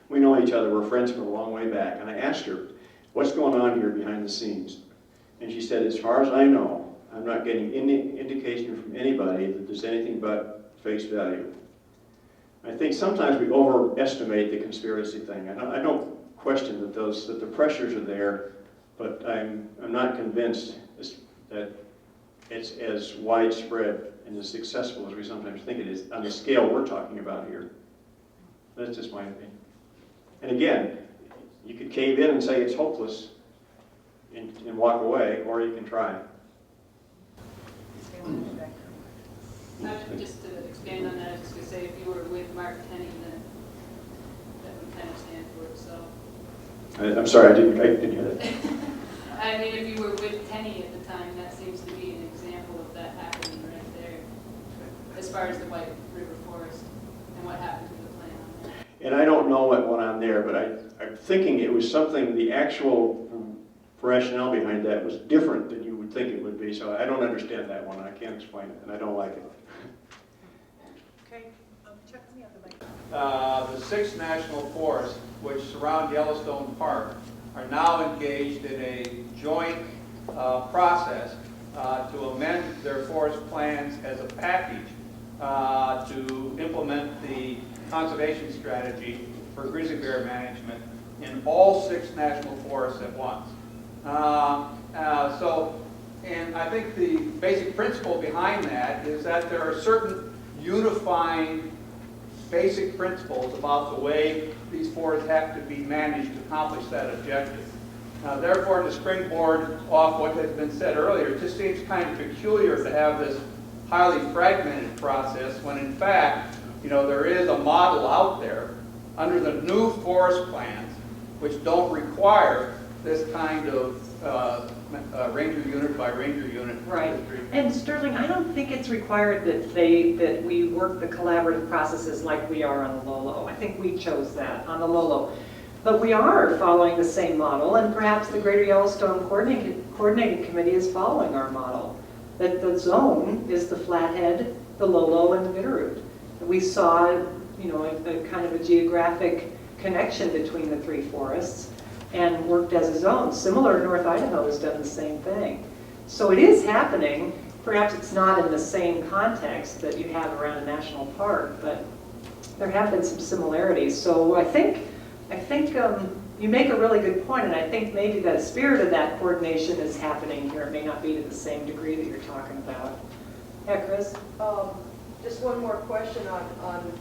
We know each other. We're friends from a long way back. And I asked her, what's going on here behind the scenes? And she said, as far as I know, I'm not getting any indication from anybody that there's anything but face value. I think sometimes we overestimate the conspiracy thing. I don't question that the pressures are there, but I'm not convinced that it's as widespread and as successful as we sometimes think it is on the scale we're talking about here. That's just my opinion. And again, you could cave in and say it's hopeless and walk away, or you can try. Just to expand on that, I was going to say, if you were with Mark Tenney, then that would kind of stand for itself. I'm sorry, I didn't hear that. I mean, if you were with Tenny at the time, that seems to be an example of that happening right there, as far as the White River Forest and what happened to the plan on that. And I don't know what went on there, but I'm thinking it was something, the actual rationale behind that was different than you would think it would be, so I don't understand that one. I can't explain it, and I don't like it. Okay, check me out the mic. The 6 national forests which surround Yellowstone Park are now engaged in a joint process to amend their forest plans as a package to implement the conservation strategy for grizzly bear management in all 6 national forests at once. And I think the basic principle behind that is that there are certain unifying basic principles about the way these forests have to be managed to accomplish that objective. Therefore, to springboard off what has been said earlier, it just seems kind of peculiar to have this highly fragmented process when in fact, there is a model out there under the new forest plans which don't require this kind of ranger unit by ranger unit. Right. And Sterling, I don't think it's required that we work the collaborative processes like we are on the Lolo. I think we chose that on the Lolo. But we are following the same model, and perhaps the Greater Yellowstone Coordinating Committee is following our model. That the zone is the Flathead, the Lolo, and the Bitterroot. We saw, a kind of a geographic connection between the 3 forests and worked as a zone. Similar, North Idaho has done the same thing. So it is happening. Perhaps it's not in the same context that you have around a national park, but there have been some similarities. So I think you make a really good point, and I think maybe the spirit of that coordination is happening here. It may not be to the same degree that you're talking about. Yeah, Chris? Just one more question on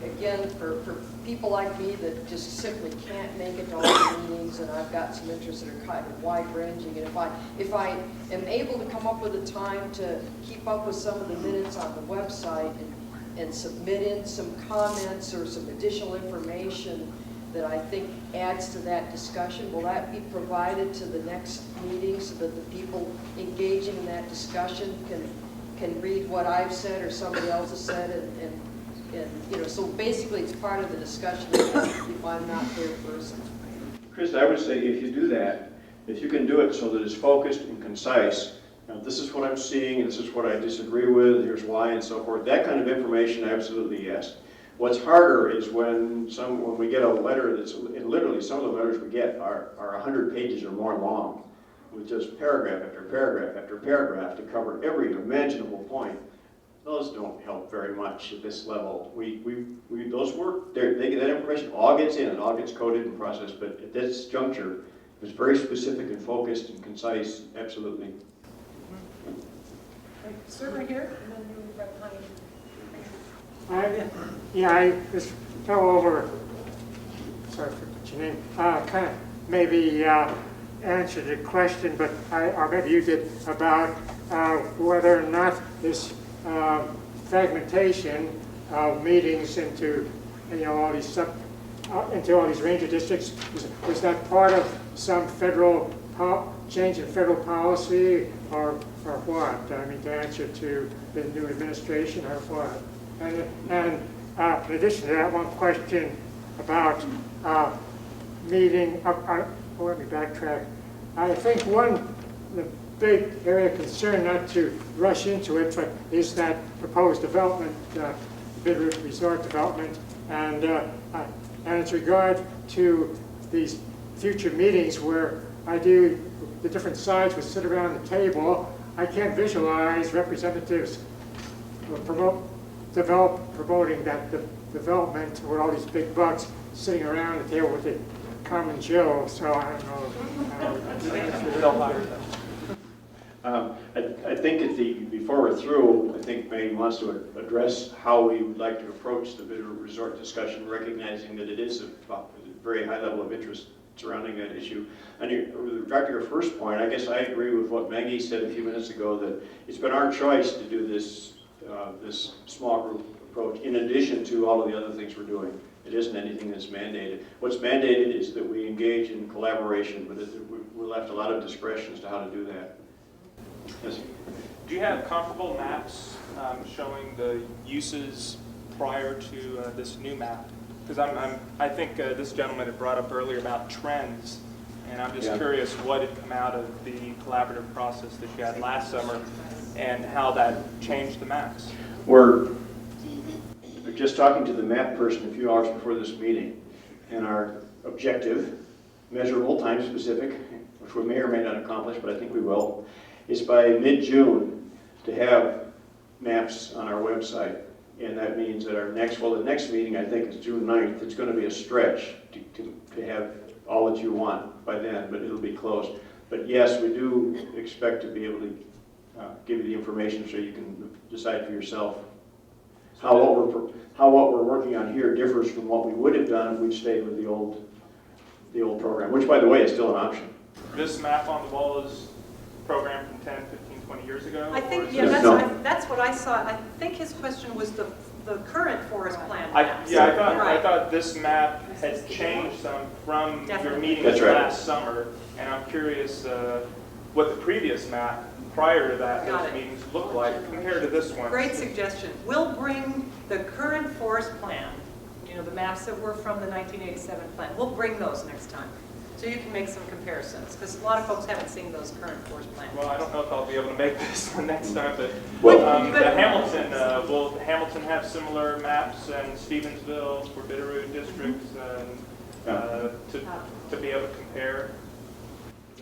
again, for people like me that just simply can't make it to all the meetings, and I've got some interests that are kind of wide-ranging, and if I am able to come up with a time to keep up with some of the minutes on the website and submit in some comments or some additional information that I think adds to that discussion, will that be provided to the next meeting so that the people engaging in that discussion can read what I've said or somebody else has said, and so basically it's part of the discussion if I'm not there person. Chris, I would say if you do that, if you can do it so that it's focused and concise, this is what I'm seeing, this is what I disagree with, here's why, and so forth, that kind of information, absolutely yes. What's harder is when we get a letter that's, literally some of the letters we get are 100 pages or more long, with just paragraph after paragraph after paragraph to cover every imaginable point. Those don't help very much at this level. Those work, that information all gets in, it all gets coded and processed, but at this juncture, if it's very specific and focused and concise, absolutely. Sir, right here, and then you right behind you. I just go over, sorry for your name, kind of maybe answered the question, but or maybe you did, about whether or not this fragmentation of meetings into all these ranger districts was that part of some federal change in federal policy or what? I mean, to answer to the new administration or what? And in addition to that, one question about meeting. Let me backtrack. I think the big area of concern, not to rush into it, but is that proposed development, Bitterroot Resort development, and its regard to these future meetings where the different sides would sit around the table. I can't visualize representatives promoting that development with all these big bucks sitting around the table with the common Joe, so I don't know. I think before we're through, I think Maine wants to address how we would like to approach the Bitterroot Resort discussion, recognizing that it is a very high level of interest surrounding that issue. And with regard to your first point, I guess I agree with what Maggie said a few minutes ago, that it's been our choice to do this small group approach in addition to all of the other things we're doing. It isn't anything that's mandated. What's mandated is that we engage in collaboration, but we're left a lot of discretion as to how to do that. Yes? Do you have comparable maps showing the uses prior to this new map? Because I think this gentleman had brought up earlier about trends, and I'm just curious what had come out of the collaborative process that you had last summer and how that changed the maps. We're just talking to the map person a few hours before this meeting, and our objective, measurable, time specific, which we may or may not accomplish, but I think we will, is by mid-June to have maps on our website. And that means that the next meeting, I think, is June 9th. It's going to be a stretch to have all that you want by then, but it'll be close. But yes, we do expect to be able to give you the information so you can decide for yourself how what we're working on here differs from what we would have done if we'd stayed with the old program, which, by the way, is still an option. This map on the wall is programmed from 10, 15, 20 years ago? I think, that's what I saw. I think his question was the current forest plan maps. I thought this map had changed some from your meetings last summer, and I'm curious what the previous map prior to that, those meetings looked like compared to this one. Great suggestion. We'll bring the current forest plan, the maps that were from the 1987 plan. We'll bring those next time, so you can make some comparisons, because a lot of folks haven't seen those current forest plans. Well, I don't know if I'll be able to make this one next time, but the Hamilton, will Hamilton have similar maps and Stevensville for Bitterroot districts to be able to compare?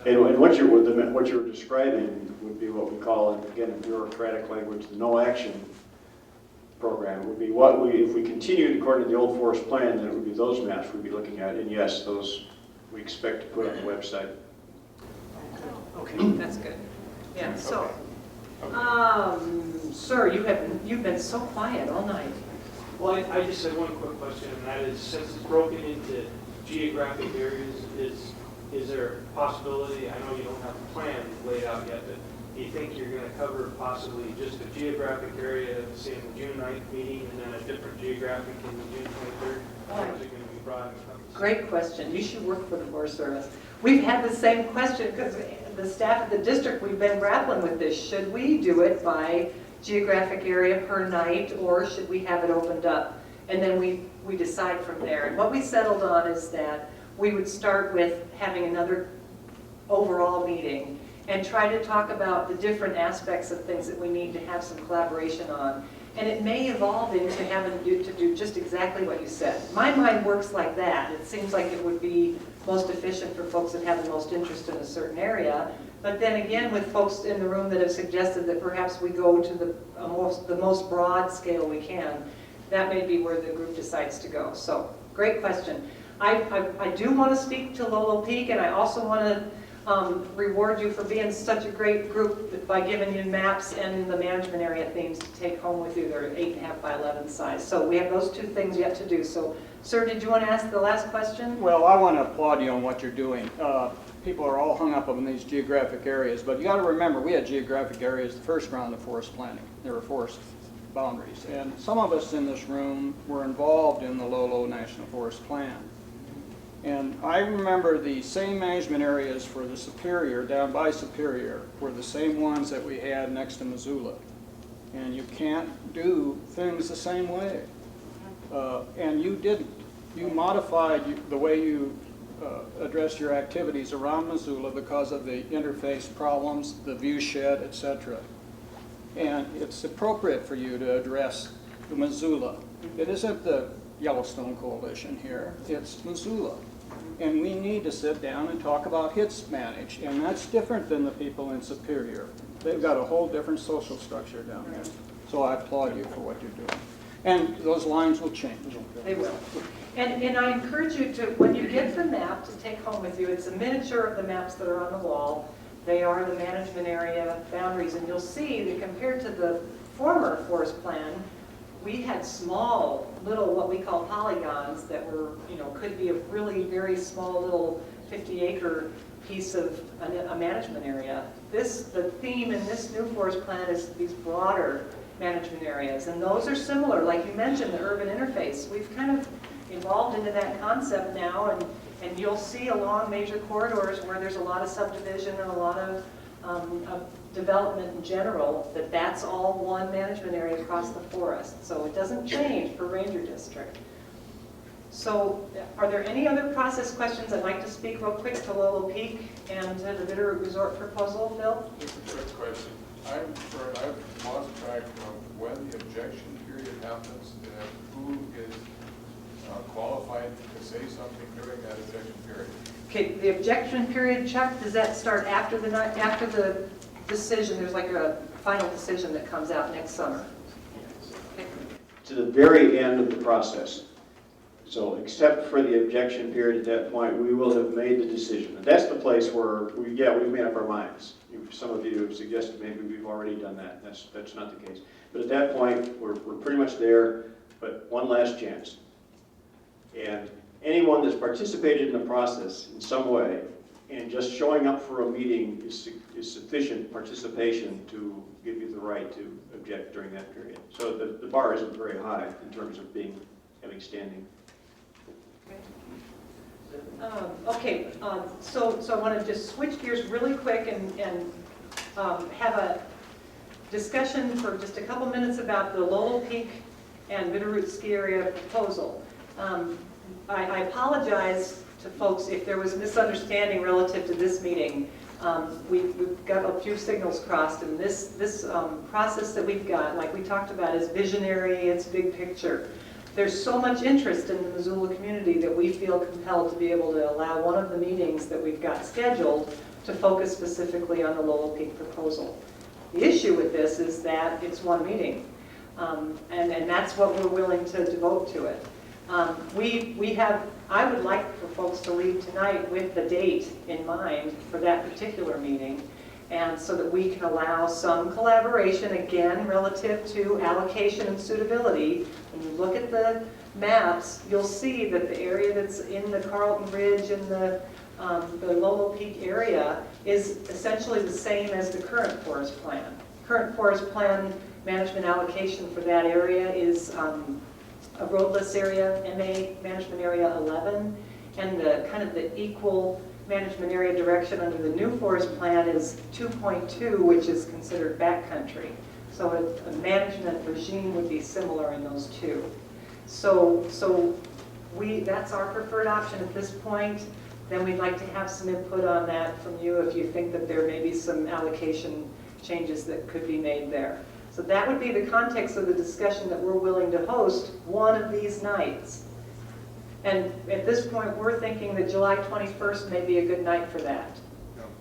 And what you're describing would be what we call, again, in bureaucratic language, the no action program. It would be if we continued according to the old forest plan, then it would be those maps we'd be looking at. And yes, those we expect to put on the website. Okay, that's good. Yeah. So, sir, you've been so quiet all night. Well, I just had one quick question, and that is, since it's broken into geographic areas, is there a possibility, I know you don't have a plan laid out yet, but do you think you're going to cover possibly just a geographic area, say in the June 9th meeting, and then a different geographic in the June 23rd? Or is it going to be broad encompassing? Great question. You should work for the Forest Service. We've had the same question because the staff at the district, we've been grappling with this. Should we do it by geographic area per night, or should we have it opened up? And then we decide from there. And what we settled on is that we would start with having another overall meeting and try to talk about the different aspects of things that we need to have some collaboration on. And it may evolve into having to do just exactly what you said. My mind works like that. It seems like it would be most efficient for folks that have the most interest in a certain area. But then again, with folks in the room that have suggested that perhaps we go to the most broad scale we can, that may be where the group decides to go. So, great question. I do want to speak to Lolo Peak, and I also want to reward you for being such a great group by giving you maps and the management area themes to take home with you. They're 8.5 by 11 size. So we have those two things yet to do. So, sir, did you want to ask the last question? Well, I want to applaud you on what you're doing. People are all hung up on these geographic areas, but you got to remember we had geographic areas the first round of forest planning. There were forest boundaries, and some of us in this room were involved in the Lolo National Forest Plan. And I remember the same management areas for the Superior, down by Superior, were the same ones that we had next to Missoula. And you can't do things the same way. And you didn't. You modified the way you addressed your activities around Missoula because of the interface problems, the view shed, etc. And it's appropriate for you to address the Missoula. It isn't the Yellowstone Coalition here, it's Missoula. And we need to sit down and talk about HITS managed, and that's different than the people in Superior. They've got a whole different social structure down there. So I applaud you for what you're doing. And those lines will change. They will. And I encourage you to, when you get the map to take home with you, it's a miniature of the maps that are on the wall. They are the management area boundaries, and you'll see that compared to the former forest plan, we had small little what we call polygons that were, could be a really very small little 50-acre piece of a management area. The theme in this new forest plan is these broader management areas. And those are similar, like you mentioned, the urban interface. We've kind of evolved into that concept now, and you'll see along major corridors where there's a lot of subdivision and a lot of development in general, that's all one management area across the forest. So it doesn't change for Ranger District. So are there any other process questions? I'd like to speak real quick to Lolo Peak and to the Bitterroot Resort proposal, Phil. Just a quick question. I've lost track of when the objection period happens and who is qualified to say something during that objection period. Okay, the objection period, Chuck, does that start after the decision? There's like a final decision that comes out next summer. Okay. To the very end of the process. So except for the objection period at that point, we will have made the decision. And that's the place where, we've made up our minds. Some of you have suggested maybe we've already done that. That's not the case. But at that point, we're pretty much there, but one last chance. And anyone that's participated in the process in some way and just showing up for a meeting is sufficient participation to give you the right to object during that period. So the bar isn't very high in terms of having standing. So I want to just switch gears really quick and have a discussion for just a couple minutes about the Lolo Peak and Bitterroot Ski Area proposal. I apologize to folks if there was misunderstanding relative to this meeting. We've got a few signals crossed, and this process that we've got, like we talked about, is visionary, it's big picture. There's so much interest in the Missoula community that we feel compelled to be able to allow one of the meetings that we've got scheduled to focus specifically on the Lolo Peak proposal. The issue with this is that it's one meeting, and that's what we're willing to devote to it. I would like for folks to leave tonight with the date in mind for that particular meeting, and so that we can allow some collaboration, again, relative to allocation and suitability. When you look at the maps, you'll see that the area that's in the Carlton Ridge and the Lolo Peak area is essentially the same as the current forest plan. Current forest plan management allocation for that area is a roadless area, MA management area 11, and the kind of the equal management area direction under the new forest plan is 2.2, which is considered backcountry. So a management regime would be similar in those two. So that's our preferred option at this point. Then we'd like to have some input on that from you if you think that there may be some allocation changes that could be made there. So that would be the context of the discussion that we're willing to host one of these nights. And at this point, we're thinking that July 21st may be a good night for that.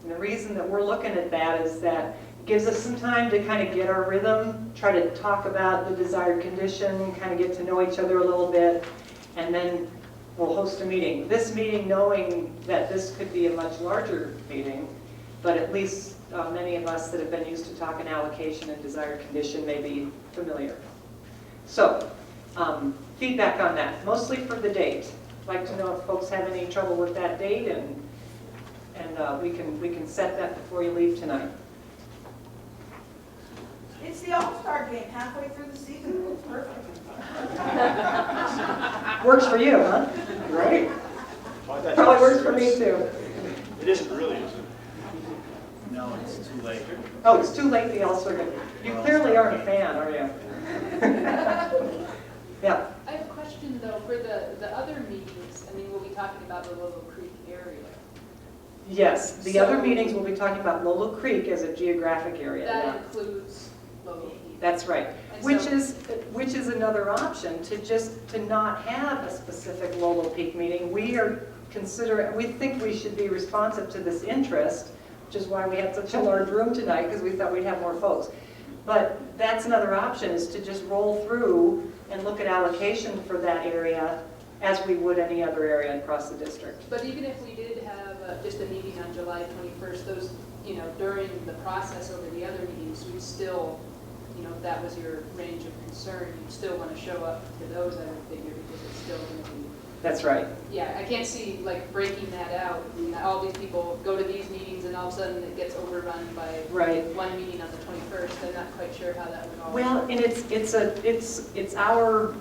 And the reason that we're looking at that is that it gives us some time to kind of get our rhythm, try to talk about the desired condition, kind of get to know each other a little bit, and then we'll host a meeting. This meeting, knowing that this could be a much larger meeting, but at least many of us that have been used to talking allocation and desired condition may be familiar. So, feedback on that, mostly for the date. I'd like to know if folks have any trouble with that date, and we can set that before you leave tonight. It's the All-Star game, halfway through the season, it's perfect. Works for you, huh? Great. Probably works for me too. It isn't really, is it? No, it's too late. Oh, it's too late, the All-Star game. You clearly aren't a fan, are you? Yeah. I have a question though, for the other meetings, I mean, we'll be talking about the Lolo Creek area. Yes, the other meetings we'll be talking about Lolo Creek as a geographic area. That includes Lolo Peak. That's right. And Which is another option, to not have a specific Lolo Peak meeting. We think we should be responsive to this interest, which is why we had such a large room tonight, because we thought we'd have more folks. But that's another option, is to just roll through and look at allocation for that area as we would any other area across the district. But even if we did have just a meeting on July 21st, those, during the process over the other meetings, we'd still, if that was your range of concern, you'd still want to show up to those, I would figure, because it's still going to be That's right. Yeah, I can't see like breaking that out, and all these people go to these meetings and all of a sudden it gets overrun by Right. one meeting on the 21st. I'm not quite sure how that would all. Well, and it's our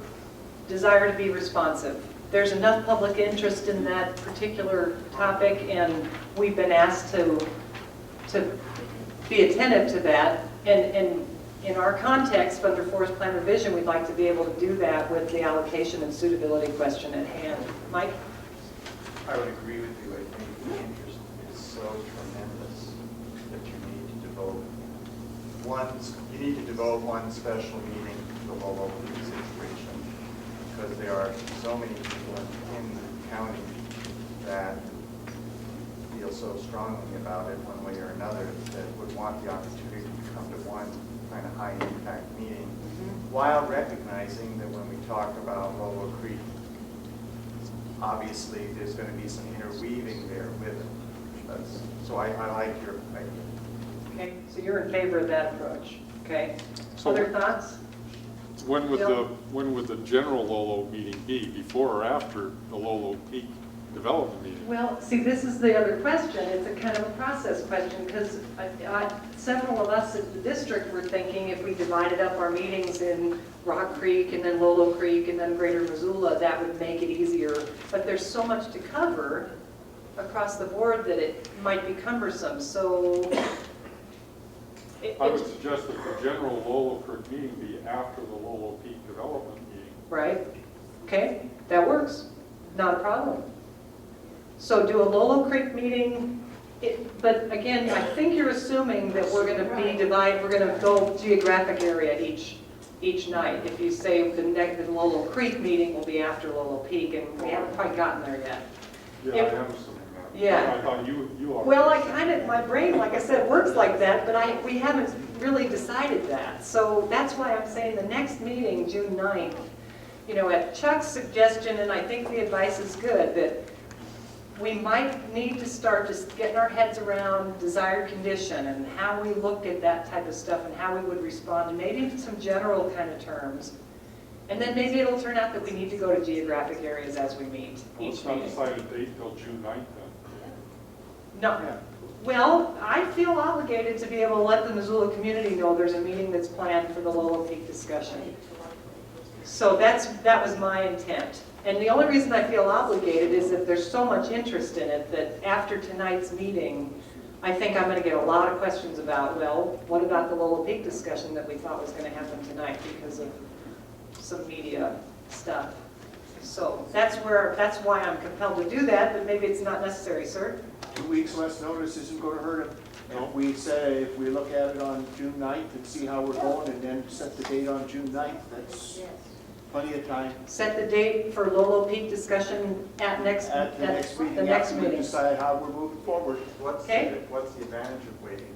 desire to be responsive. There's enough public interest in that particular topic, and we've been asked to be attentive to that. And in our context, under forest plan revision, we'd like to be able to do that with the allocation and suitability question at hand. Mike? I would agree with you. I think the interest is so tremendous that you need to devote one special meeting to the Lolo situation, because there are so many people in the county that feel so strongly about it one way or another that would want the opportunity to come to one kind of high impact meeting, while recognizing that when we talk about Lolo Creek, obviously there's going to be some interweaving there with it. So I like your idea. Okay, so you're in favor of that approach, okay? So Other thoughts? When would Bill? the general Lolo meeting be? Before or after the Lolo Peak development meeting? Well, see, this is the other question. It's a kind of a process question, because several of us at the district were thinking if we divided up our meetings in Rock Creek and then Lolo Creek and then Greater Missoula, that would make it easier. But there's so much to cover across the board that it might be cumbersome, so. I would suggest that the general Lolo Creek meeting be after the Lolo Peak development meeting. Right, okay, that works, not a problem. So do a Lolo Creek meeting, but again, I think you're assuming that we're going to we're going to go geographic area each night. If you say the Lolo Creek meeting will be after Lolo Peak, and we haven't quite gotten there yet. Yeah, I am assuming that. Yeah. I thought you are. Well, my brain, like I said, works like that, but we haven't really decided that. So that's why I'm saying the next meeting, June 9th, at Chuck's suggestion, and I think the advice is good, that we might need to start just getting our heads around desired condition and how we look at that type of stuff and how we would respond, and maybe some general kind of terms. And then maybe it'll turn out that we need to go to geographic areas as we meet Well, each let's not meeting. decide a date till June 9th then. No. Well, I feel obligated to be able to let the Missoula community know there's a meeting that's planned for the Lolo Peak discussion. So that was my intent. And the only reason I feel obligated is that there's so much interest in it that after tonight's meeting, I think I'm going to get a lot of questions about, well, what about the Lolo Peak discussion that we thought was going to happen tonight because of some media stuff. So that's why I'm compelled to do that, but maybe it's not necessary, sir. 2 weeks less notice isn't going to hurt them. If we say, if we look at it on June 9th and see how we're going, and then set the date on June 9th, that's plenty of time. Set the date for Lolo Peak discussion at the next meeting. The next after we meeting. decide how we're moving forward. What's the advantage of waiting?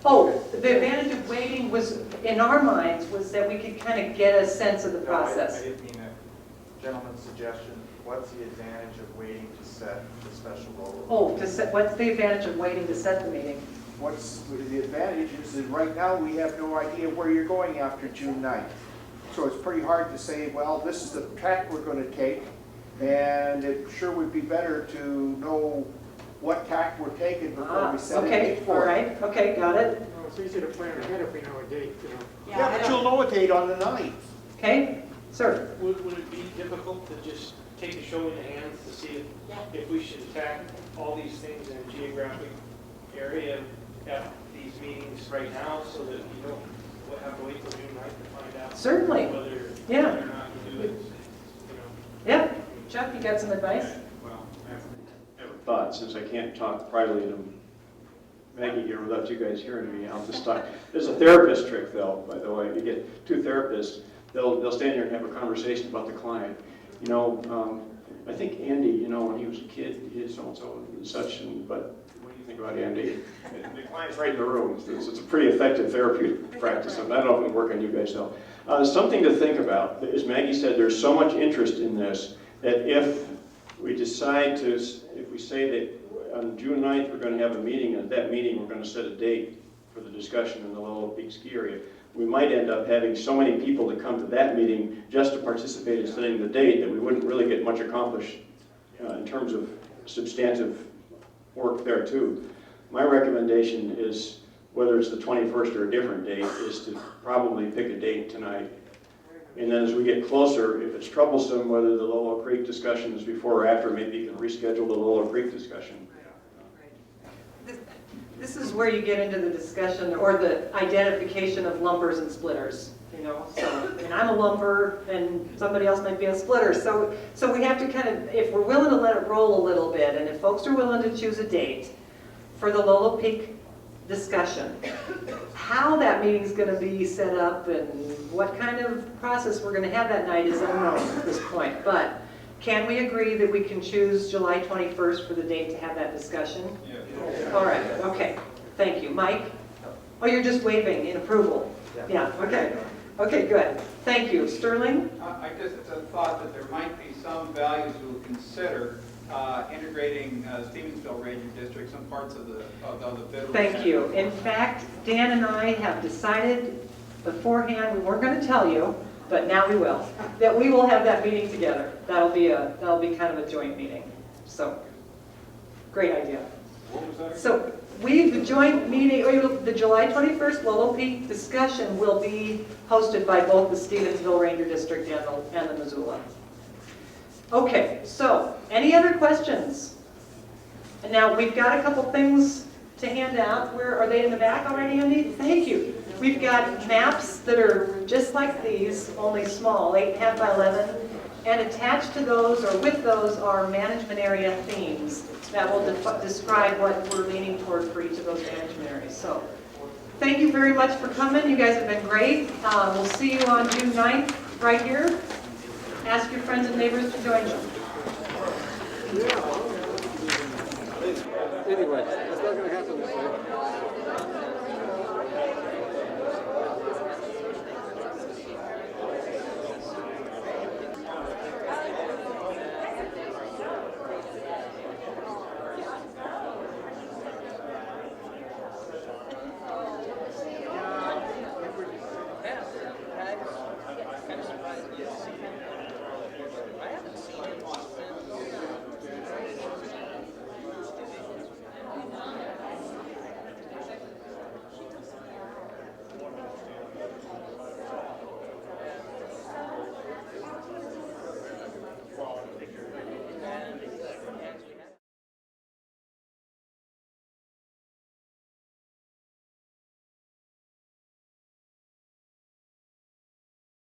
Oh, the advantage of waiting was, in our minds, was that we could kind of get a sense of the process. I didn't mean a gentleman's suggestion. What's the advantage of waiting to set the special Lolo? Oh, what's the advantage of waiting to set the meeting? What's the advantage is that right now we have no idea where you're going after June 9th. So it's pretty hard to say, well, this is the track we're going to take, and it sure would be better to know what tack we're taking before we set a date for it. All right, okay, got it. Well, it's easy to plan ahead if we know a date, Yeah, but you'll know a date on the 9th. Okay, sir. Would it be difficult to just take a show in the hands to see if we should attack all these things in a geographic area at these meetings right now, so that you don't have to wait till June 9th to find out Certainly. whether Yeah. or not you do it? Yeah. Chuck, you got some advice? Well, I have a thought, since I can't talk privately to Maggie here without you guys hearing me. I'll just talk. There's a therapist trick, though, by the way. You get two therapists, they'll stand here and have a conversation about the client. I think Andy, when he was a kid, he is so-and-so and such, but what do you think about Andy? The client's right in the room. It's a pretty effective therapeutic practice. I don't know if it would work on you guys, though. Something to think about. As Maggie said, there's so much interest in this that if we decide to, if we say that on June 9th we're going to have a meeting, and at that meeting we're going to set a date for the discussion in the Lolo Peak ski area, we might end up having so many people to come to that meeting just to participate in setting the date that we wouldn't really get much accomplished in terms of substantive work there too. My recommendation is, whether it's the 21st or a different date, is to probably pick a date tonight. And then as we get closer, if it's troublesome whether the Lolo Creek discussion is before or after, maybe you can reschedule the Lolo Creek discussion. This is where you get into the discussion or the identification of lumpers and splitters, you know. So, I mean, I'm a lumper and somebody else might be a splitter. So we have to kind of, if we're willing to let it roll a little bit, and if folks are willing to choose a date for the Lolo Peak discussion, how that meeting's going to be set up and what kind of process we're going to have that night is unknown at this point. But can we agree that we can choose July 21st for the date to have that discussion? Yeah. All right, okay. Thank you. Mike? Oh, you're just waving in approval? Yeah, okay. Okay, good. Thank you. Sterling? I just thought that there might be some value to consider integrating Stevensville Ranger District, some parts of the federal. Thank you. In fact, Dan and I have decided beforehand, we weren't going to tell you, but now we will, that we will have that meeting together. That'll be kind of a joint meeting. So, great idea. What was that? So, the joint meeting, the July 21st Lolo Peak discussion will be hosted by both the Stevensville Ranger District and the Missoula. Okay, so, any other questions? And now, we've got a couple things to hand out. Where are they in the back already, Andy? Thank you. We've got maps that are just like these, only small, 8.5 by 11, and attached to those or with those are management area themes that will describe what we're leaning toward for each of those management areas. So, thank you very much for coming. You guys have been great. We'll see you on June 9th right here. Ask your friends and neighbors to join you. Anyway, it's not going to happen this way.